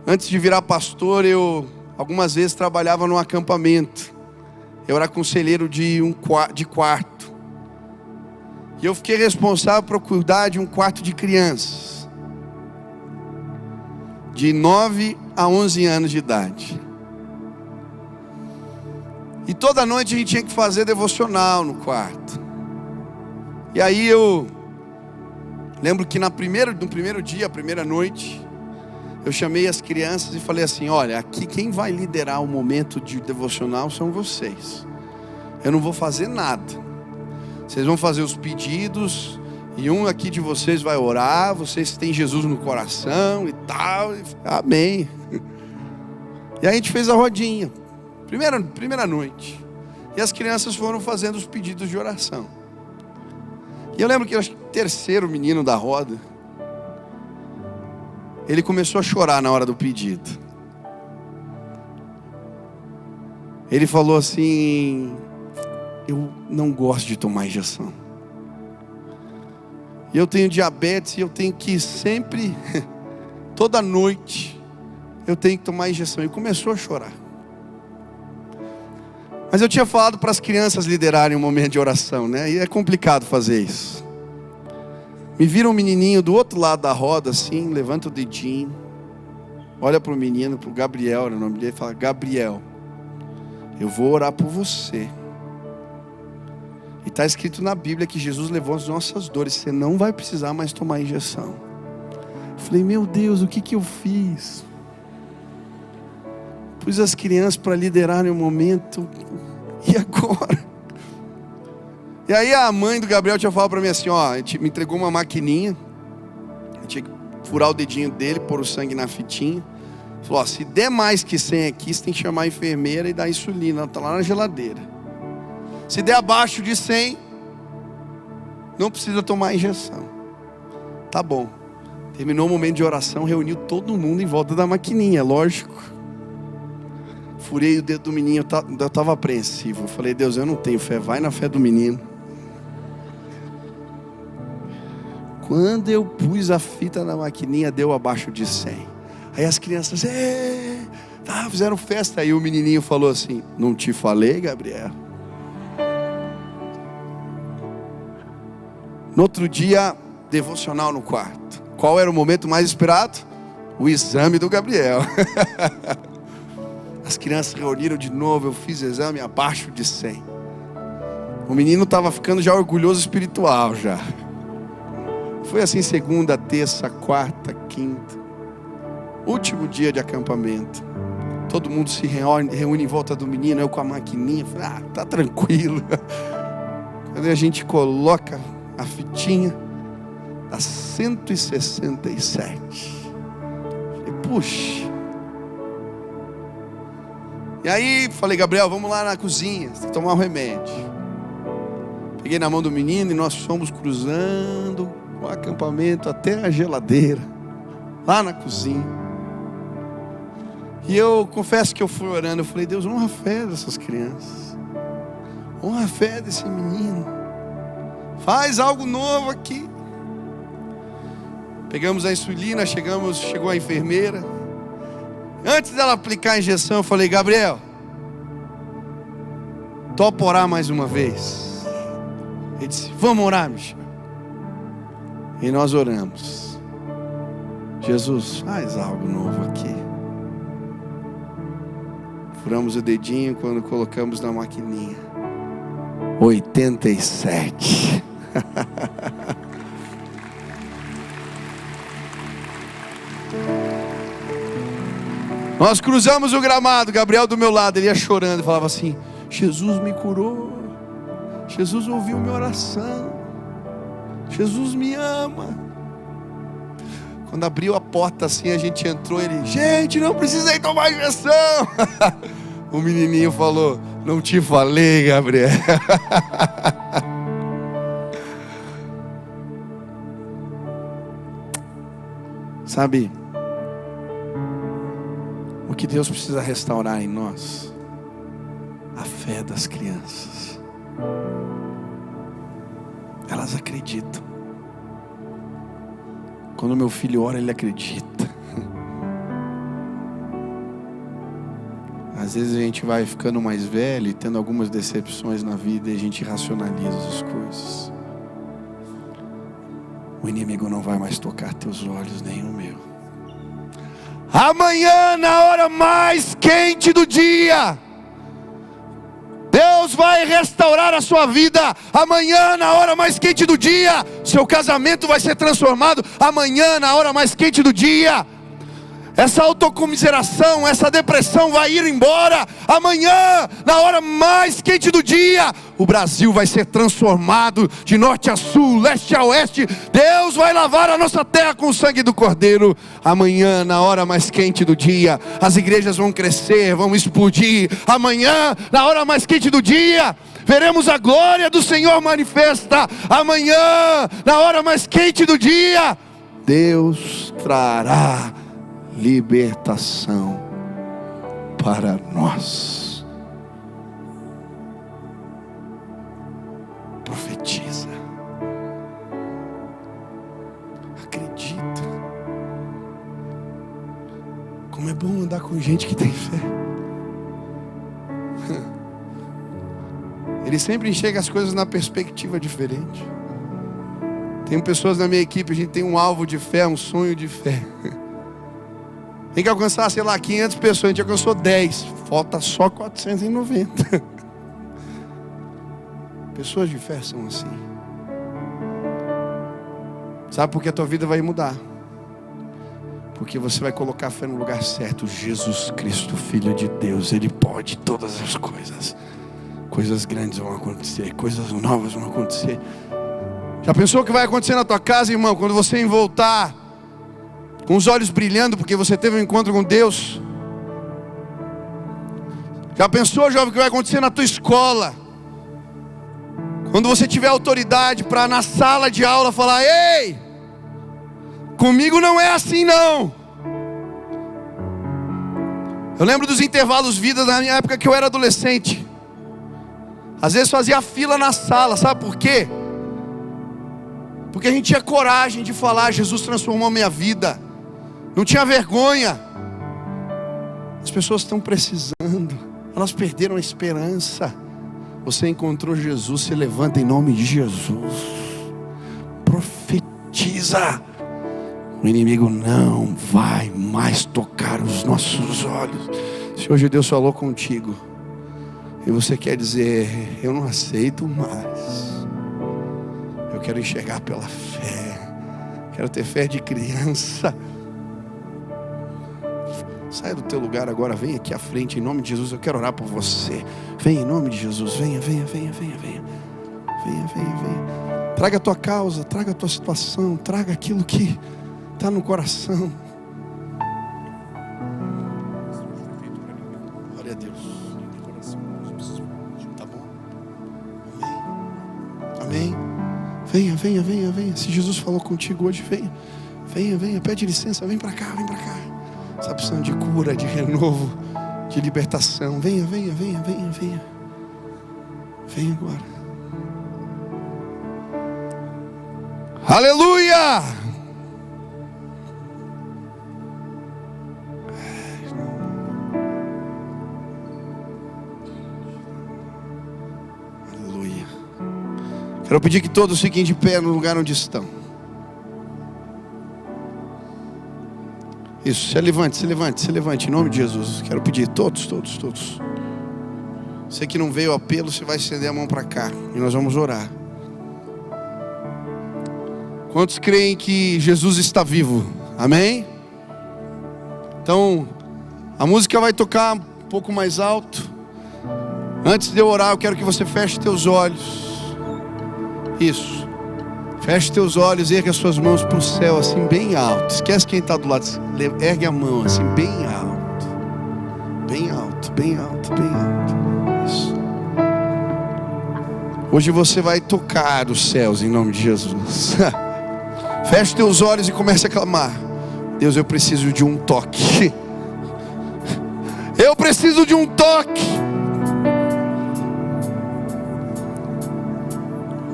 Antes de virar pastor, eu algumas vezes trabalhava num acampamento. Eu era conselheiro de quarto. E eu fiquei responsável por cuidar de um quarto de crianças. De 9 a 11 anos de idade. E toda noite a gente tinha que fazer devocional no quarto. E aí eu lembro que no primeiro dia, a primeira noite, eu chamei as crianças e falei assim: olha, aqui quem vai liderar o momento de devocional são vocês. Eu não vou fazer nada. Vocês vão fazer os pedidos, e um aqui de vocês vai orar. Vocês têm Jesus no coração e tal. Amém. E aí a gente fez a rodinha, primeira noite. E as crianças foram fazendo os pedidos de oração. E eu lembro que o terceiro menino da roda, ele começou a chorar na hora do pedido. Ele falou assim: eu não gosto de tomar injeção. E eu tenho diabetes e eu tenho que sempre, toda noite, eu tenho que tomar injeção. E começou a chorar. Mas eu tinha falado para as crianças liderarem um momento de oração, né? E é complicado fazer isso. Me vira um menininho do outro lado da roda assim, levanta o dedinho, olha para o menino, para o Gabriel, era o nome dele, e fala: Gabriel, eu vou orar por você. E está escrito na Bíblia que Jesus levou as nossas dores, você não vai precisar mais tomar injeção. Eu falei: meu Deus, o que eu fiz? Pus as crianças para liderarem o momento, e agora? E aí a mãe do Gabriel tinha falado para mim assim: ó, a gente me entregou uma maquininha, eu tinha que furar o dedinho dele, pôr o sangue na fitinha. Falou: ó, se der mais que 100 aqui, você tem que chamar a enfermeira e dar insulina, ela está lá na geladeira. Se der abaixo de 100, não precisa tomar injeção. Tá bom. Terminou o momento de oração, reuniu todo mundo em volta da maquininha, lógico. Furei o dedo do menino, eu estava apreensivo. Eu falei: Deus, eu não tenho fé, vai na fé do menino. Quando eu pus a fita na maquininha, deu abaixo de 100. Aí as crianças fizeram festa. Aí o menininho falou assim: não te falei, Gabriel? No outro dia, devocional no quarto. Qual era o momento mais esperado? O exame do Gabriel. As crianças reuniram de novo, eu fiz exame abaixo de 100. O menino estava ficando já orgulhoso espiritual já. Foi assim segunda, terça, quarta, quinta. Último dia de acampamento. Todo mundo se reúne em volta do menino, eu com a maquininha. Falei: tá tranquilo. Quando a gente coloca a fitinha, dá 167. Falei: puxa. E aí falei: Gabriel, vamos lá na cozinha, você tem que tomar um remédio. Peguei na mão do menino e nós fomos cruzando o acampamento até a geladeira, lá na cozinha. E eu confesso que eu fui orando, eu falei: Deus, honra a fé dessas crianças, honra a fé desse menino, faz algo novo aqui. Pegamos a insulina, chegou a enfermeira. Antes dela aplicar a injeção, eu falei: Gabriel, topa orar mais uma vez? Ele disse: vamos orar, Michel. E nós oramos. Jesus, faz algo novo aqui. Furamos o dedinho quando colocamos na maquininha. 87. Nós cruzamos o gramado, Gabriel do meu lado, ele ia chorando e falava assim: Jesus me curou, Jesus ouviu minha oração, Jesus me ama. Quando abriu a porta assim, a gente entrou, ele: gente, não precisei tomar injeção. O menininho falou: não te falei, Gabriel? Sabe, o que Deus precisa restaurar em nós? A fé das crianças. Elas acreditam. Quando meu filho ora, ele acredita. Às vezes a gente vai ficando mais velho e tendo algumas decepções na vida e a gente racionaliza as coisas. O inimigo não vai mais tocar teus olhos, nem o meu. A Amanhã, na hora mais quente do dia, Deus vai restaurar a sua vida. Amanhã, na hora mais quente do dia, seu casamento vai ser transformado. Amanhã, na hora mais quente do dia, essa autocomiseração, essa depressão vai ir embora. Amanhã, na hora mais quente do dia, o Brasil vai ser transformado de norte a sul, leste a oeste. Deus vai lavar a nossa terra com o sangue do Cordeiro. Amanhã, na hora mais quente do dia, as igrejas vão crescer, vão explodir. Amanhã, na hora mais quente do dia, veremos a glória do Senhor manifesta. Amanhã, na hora mais quente do dia, Deus trará libertação para nós. Profetiza, acredita. Como é bom andar com gente que tem fé. Ele sempre enxerga as coisas na perspectiva diferente. Tem pessoas na minha equipe, a gente tem um alvo de fé, um sonho de fé. Tem que alcançar, sei lá, 500 pessoas, a gente alcançou 10. Falta só 490. Pessoas de fé são assim. Sabe por que a tua vida vai mudar? Porque você vai colocar a fé no lugar certo. Jesus Cristo, Filho de Deus, Ele pode todas as coisas. Coisas grandes vão acontecer, coisas novas vão acontecer. Já pensou o que vai acontecer na tua casa, irmão, quando você voltar com os olhos brilhando porque você teve um encontro com Deus? Já pensou, jovem, o que vai acontecer na tua escola? Quando você tiver autoridade para na sala de aula falar: ei, comigo não é assim não. Eu lembro dos intervalos vida na minha época que eu era adolescente. Às vezes fazia fila na sala, sabe por quê? Porque a gente tinha coragem de falar: Jesus transformou a minha vida. Não tinha vergonha. As pessoas estão precisando, elas perderam a esperança. Você encontrou Jesus, se levanta em nome de Jesus. Profetiza. O inimigo não vai mais tocar os nossos olhos. Se hoje Deus falou contigo e você quer dizer: eu não aceito mais, eu quero enxergar pela fé, quero ter fé de criança, saia do teu lugar agora, vem aqui à frente em nome de Jesus. Eu quero orar por você. Venha em nome de Jesus, venha. Traga a tua causa, traga a tua situação, traga aquilo que está no coração. Glória a Deus. Tá bom? Amém. Venha. Se Jesus falou contigo hoje, venha. Pede licença, vem para cá. Está precisando de cura, de renovo, de libertação. Venha. Venha agora. Aleluia! Aleluia. Quero pedir que todos fiquem de pé no lugar onde estão. Isso, se levante, em nome de Jesus. Quero pedir, todos. Você que não veio ao apelo, você vai estender a mão para cá e nós vamos orar. Quantos creem que Jesus está vivo? Amém? Então, a música vai tocar um pouco mais alto. Antes de eu orar, eu quero que você feche teus olhos. Isso. Feche teus olhos, ergue as suas mãos para o céu, assim, bem alto. Esquece quem está do lado. Ergue a mão, assim, bem alto. Bem alto. Isso. Hoje você vai tocar os céus em nome de Jesus. Feche teus olhos e comece a clamar: Deus, eu preciso de um toque. Eu preciso de um toque.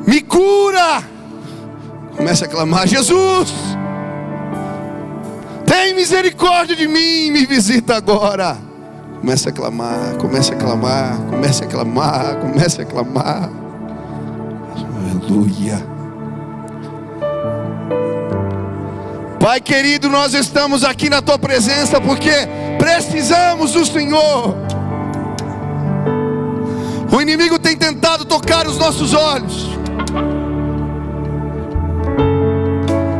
Me cura. Comece a clamar: Jesus, tem misericórdia de mim, me visita agora. Comece a clamar. Aleluia. Pai querido, nós estamos aqui na tua presença porque precisamos do Senhor. O inimigo tem tentado tocar os nossos olhos,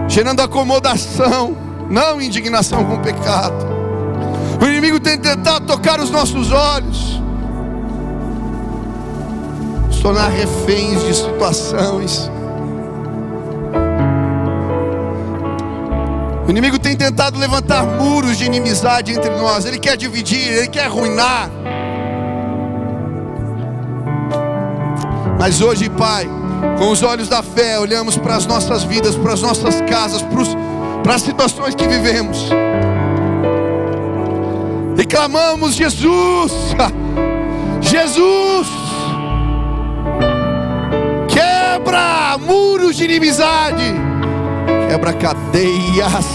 gerando acomodação, não indignação com o pecado. O inimigo tem tentado tocar os nossos olhos, nos tornar reféns de situações. O inimigo tem tentado levantar muros de inimizade entre nós. Ele quer dividir, ele quer arruinar. Mas hoje, Pai, com os olhos da fé, olhamos para as nossas vidas, para as nossas casas, para as situações que vivemos, e clamamos: Jesus, Jesus, quebra muros de inimizade, quebra cadeias,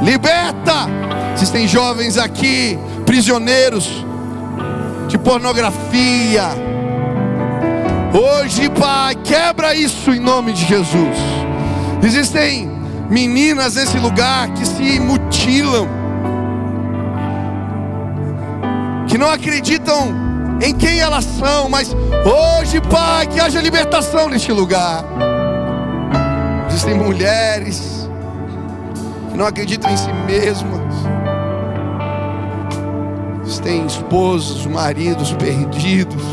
liberta. Existem jovens aqui, prisioneiros de pornografia. Hoje, Pai, quebra isso em nome de Jesus. Existem meninas nesse lugar que se mutilam, que não acreditam em quem elas são, mas hoje, Pai, que haja libertação neste lugar. Existem mulheres que não acreditam em si mesmas. Existem esposos, maridos perdidos.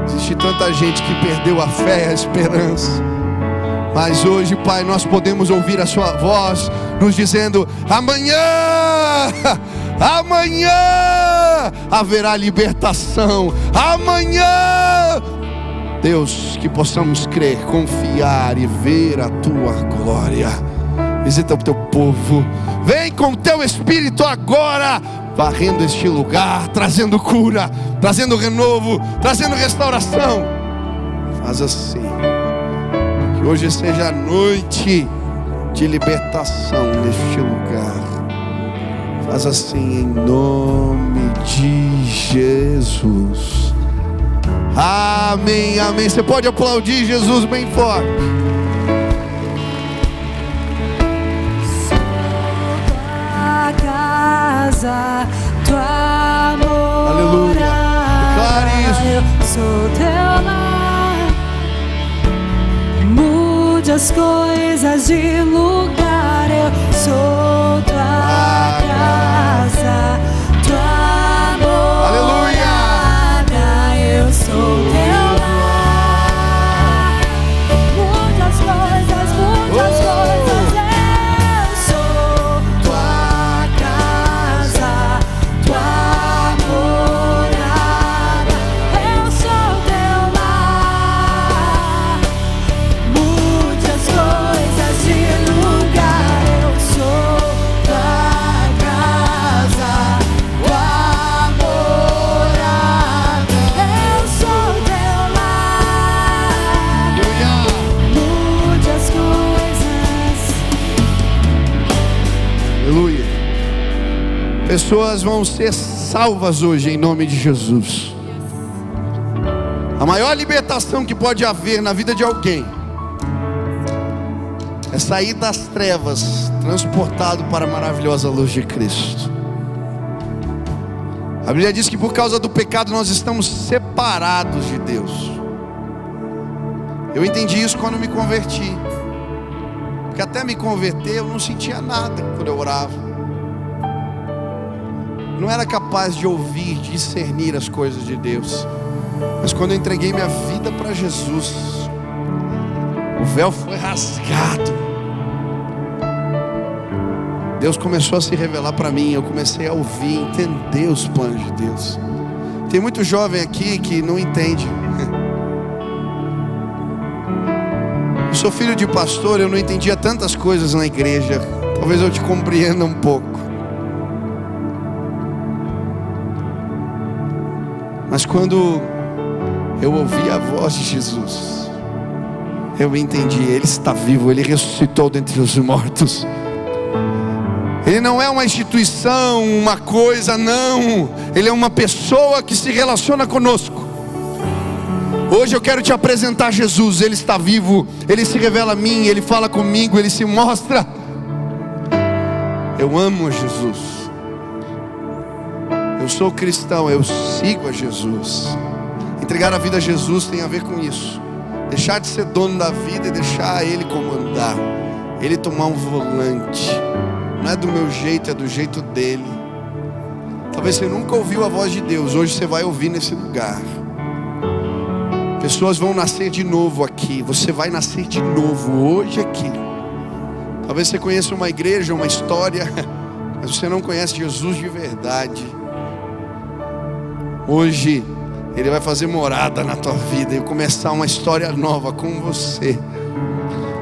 Existe tanta gente que perdeu a fé e a esperança. Mas hoje, Pai, nós podemos ouvir a sua voz nos dizendo: amanhã haverá libertação. Amanhã, Deus, que possamos crer, confiar e ver a tua glória. Visita o teu povo, vem com o teu Espírito agora, varrendo este lugar, trazendo cura, trazendo renovo, trazendo restauração. Faz assim, que hoje seja a noite de libertação neste lugar. Faz assim em nome de Jesus. Amém, amém. Você pode aplaudir Jesus bem forte. Tua morada, Aleluia. Declare isso. Eu sou teu lar. Mude as coisas de lugar. Eu sou tua casa, tua morada. Aleluia. Eu sou teu lar. Muitas coisas, muitas coisas. Eu sou tua casa, tua morada. Eu sou teu lar. Muitas coisas de lugar. Eu sou tua casa, tua morada. Eu sou teu lar. Muitas coisas. Aleluia. Pessoas vão ser salvas hoje em nome de Jesus. A maior libertação que pode haver na vida de alguém é sair das trevas, transportado para a maravilhosa luz de Cristo. A Bíblia diz que por causa do pecado nós estamos separados de Deus. Eu entendi isso quando me converti, porque até me converter eu não sentia nada quando eu orava. Não era capaz de ouvir, de discernir as coisas de Deus. Mas quando eu entreguei minha vida para Jesus, o véu foi rasgado. Deus começou a se revelar para mim. Eu comecei a ouvir, entender os planos de Deus. Tem muito jovem aqui que não entende. Eu sou filho de pastor, eu não entendia tantas coisas na igreja. Talvez eu te compreenda um pouco. Mas quando eu ouvi a voz de Jesus, eu entendi: Ele está vivo, Ele ressuscitou dentre os mortos. Ele não é uma instituição, uma coisa, não. Ele é uma pessoa que se relaciona conosco. Hoje eu quero te apresentar Jesus. Ele está vivo, Ele se revela a mim, Ele fala comigo, Ele se mostra. Eu amo Jesus. Eu Eu sou cristão, eu sigo a Jesus. Entregar a vida a Jesus tem a ver com isso. Deixar de ser dono da vida e deixar Ele comandar. Ele tomar um volante. Não é do meu jeito, é do jeito dele. Talvez você nunca ouviu a voz de Deus. Hoje você vai ouvir nesse lugar. Pessoas vão nascer de novo aqui. Você vai nascer de novo hoje aqui. Talvez você conheça uma igreja, uma história, mas você não conhece Jesus de verdade. Hoje Ele vai fazer morada na tua vida e começar uma história nova com você.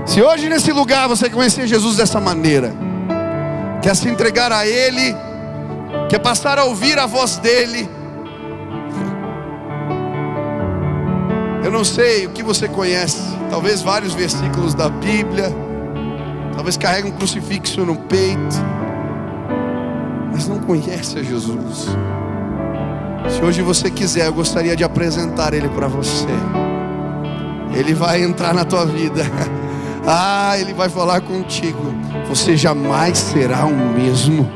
Se hoje nesse lugar você conhecer Jesus dessa maneira, quer se entregar a Ele, quer passar a ouvir a voz dEle, eu não sei o que você conhece. Talvez vários versículos da Bíblia, talvez carregue um crucifixo no peito, mas não conhece a Jesus. Se hoje você quiser, eu gostaria de apresentar Ele para você. Ele vai entrar na tua vida. Ele vai falar contigo. Você jamais será o mesmo.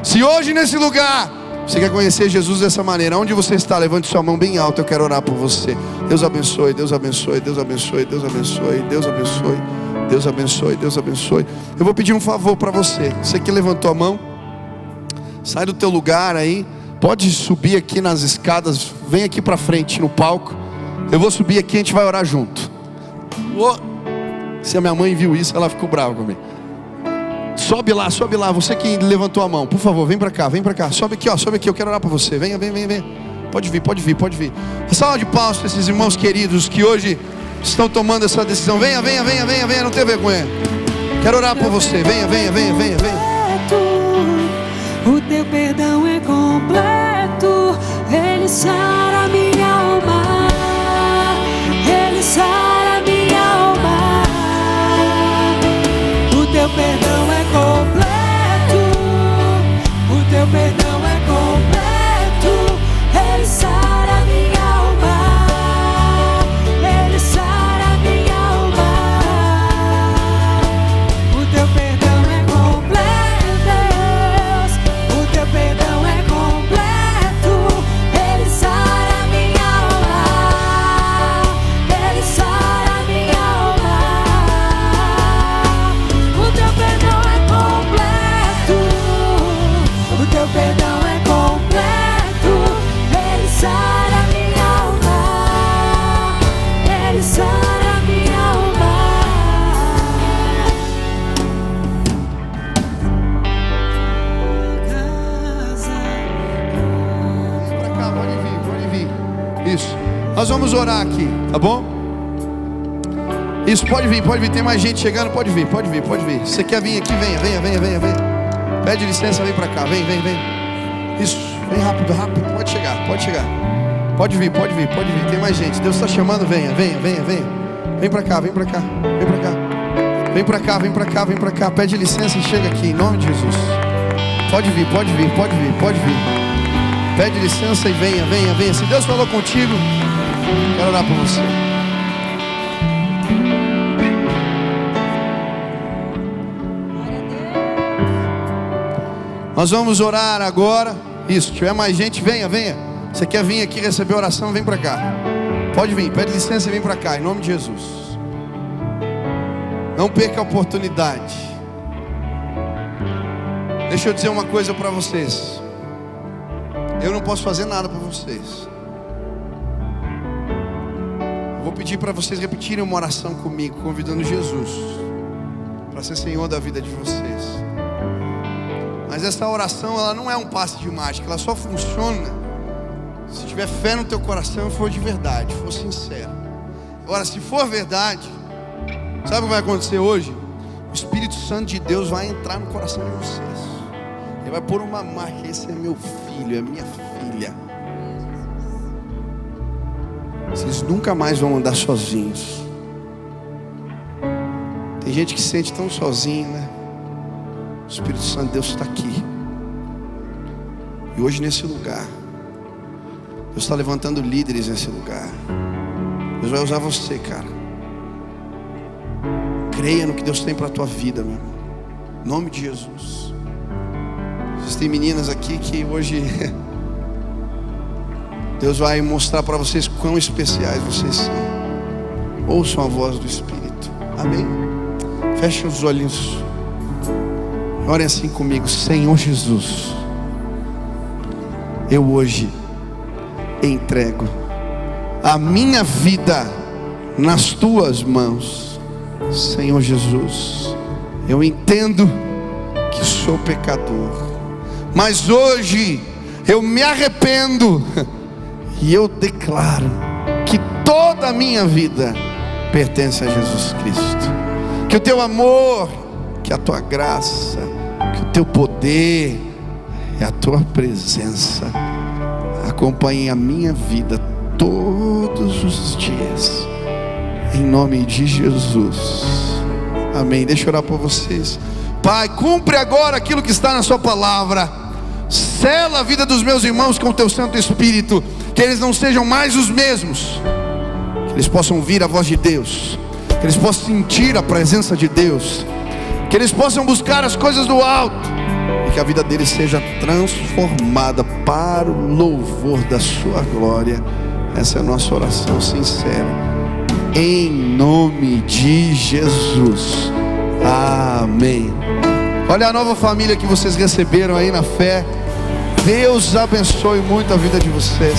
Se hoje nesse lugar você quer conhecer Jesus dessa maneira, onde você está, levante sua mão bem alta. Eu quero orar por você. Deus abençoe, Deus abençoe, Deus abençoe, Deus abençoe, Deus abençoe, Deus abençoe, Deus abençoe. Eu vou pedir um favor para você. Você que levantou a mão, sai do teu lugar aí. Pode subir aqui nas escadas. Vem aqui para frente no palco. Eu vou subir aqui e a gente vai orar junto. Se a minha mãe viu isso, ela ficou brava comigo. Sobe lá, sobe lá. Você que levantou a mão, por favor, vem para cá, vem para cá. Sobe aqui, ó, sobe aqui. Eu quero orar para você. Venha, vem, vem, vem. Pode vir, pode vir, pode vir. Salva de palmas para esses irmãos queridos que hoje estão tomando essa decisão. Venha, venha, venha, venha, venha. Não tenha vergonha. Quero orar por você. Venha, venha, venha, venha, venha. O teu perdão é completo. Ele sara minha alma. Ele sara minha alma. O teu perdão é completo. O teu perdão é completo. Ele sara minha alma. Ele sara minha alma. O teu perdão é completo, Deus. O teu perdão é completo. Ele sara minha alma. Ele sara minha alma. O teu perdão é completo. O teu perdão é completo. Ele sara minha alma. Ele sara minha alma. Vem pra cá, pode vir, pode vir. Isso. Nós vamos orar aqui, tá bom? Isso, pode vir, pode vir. Tem mais gente chegando, pode vir, pode vir, pode vir. Você quer vir aqui, venha, venha, venha, venha, venha. Pede licença, vem pra cá, vem, vem, vem. Isso, vem rápido, rápido. Pode chegar, pode chegar. Pode vir, pode vir, pode vir. Tem mais gente. Deus está chamando, venha, venha, venha, venha. Vem pra cá, vem pra cá, vem pra cá. Vem pra cá, vem pra cá, vem pra cá. Pede licença e chega aqui, em nome de Jesus. Pode vir, pode vir, pode vir, pode vir. Pede licença e venha, venha, venha. Se Deus falou contigo, quero orar por você. Nós vamos orar agora. Isso, se tiver mais gente, venha, venha. Você quer vir aqui receber oração, vem pra cá. Pode vir, pede licença e vem pra cá, em nome de Jesus. Não perca a oportunidade. Deixa eu dizer uma coisa pra vocês. Eu não posso fazer nada por vocês. Vou pedir para vocês repetirem uma oração comigo, convidando Jesus para ser Senhor da vida de vocês. Mas essa oração, ela não é um passe de mágica. Ela só funciona se tiver fé no teu coração e for de verdade, for sincero. Agora, se for verdade, sabe o que vai acontecer hoje? O Espírito Santo de Deus vai entrar no coração de vocês. Ele vai pôr uma marca. Esse é meu filho, é minha filha. Vocês nunca mais vão andar sozinhos. Tem gente que se sente tão sozinho, né? O Espírito Santo de Deus está aqui. E hoje nesse lugar, Deus está levantando líderes nesse lugar. Deus vai usar você, cara. Creia no que Deus tem para a tua vida, meu irmão. Em nome de Jesus. Existem meninas aqui que hoje Deus vai mostrar para vocês quão especiais vocês são. Ouçam a voz do Espírito. Amém? Fechem os olhinhos. Orem assim comigo. Senhor Jesus, eu hoje entrego a minha vida nas tuas mãos. Senhor Jesus, eu entendo que sou pecador, mas hoje eu me arrependo e eu declaro que toda a minha vida pertence a Jesus Cristo. Que o teu amor, que a tua graça, que o teu poder e a tua presença acompanhem a minha vida todos os dias, em nome de Jesus. Amém. Deixa eu orar por vocês. Pai, cumpre agora aquilo que está na sua palavra. Sela a vida dos meus irmãos com o teu Santo Espírito, que eles não sejam mais os mesmos, que eles possam ouvir a voz de Deus, que eles possam sentir a presença de Deus, que eles possam buscar as coisas do alto, e que a vida deles seja transformada para o louvor da sua glória. Essa é a nossa oração sincera, em nome de Jesus. Amém. Olha a nova família que vocês receberam aí na fé. Deus abençoe muito a vida de vocês.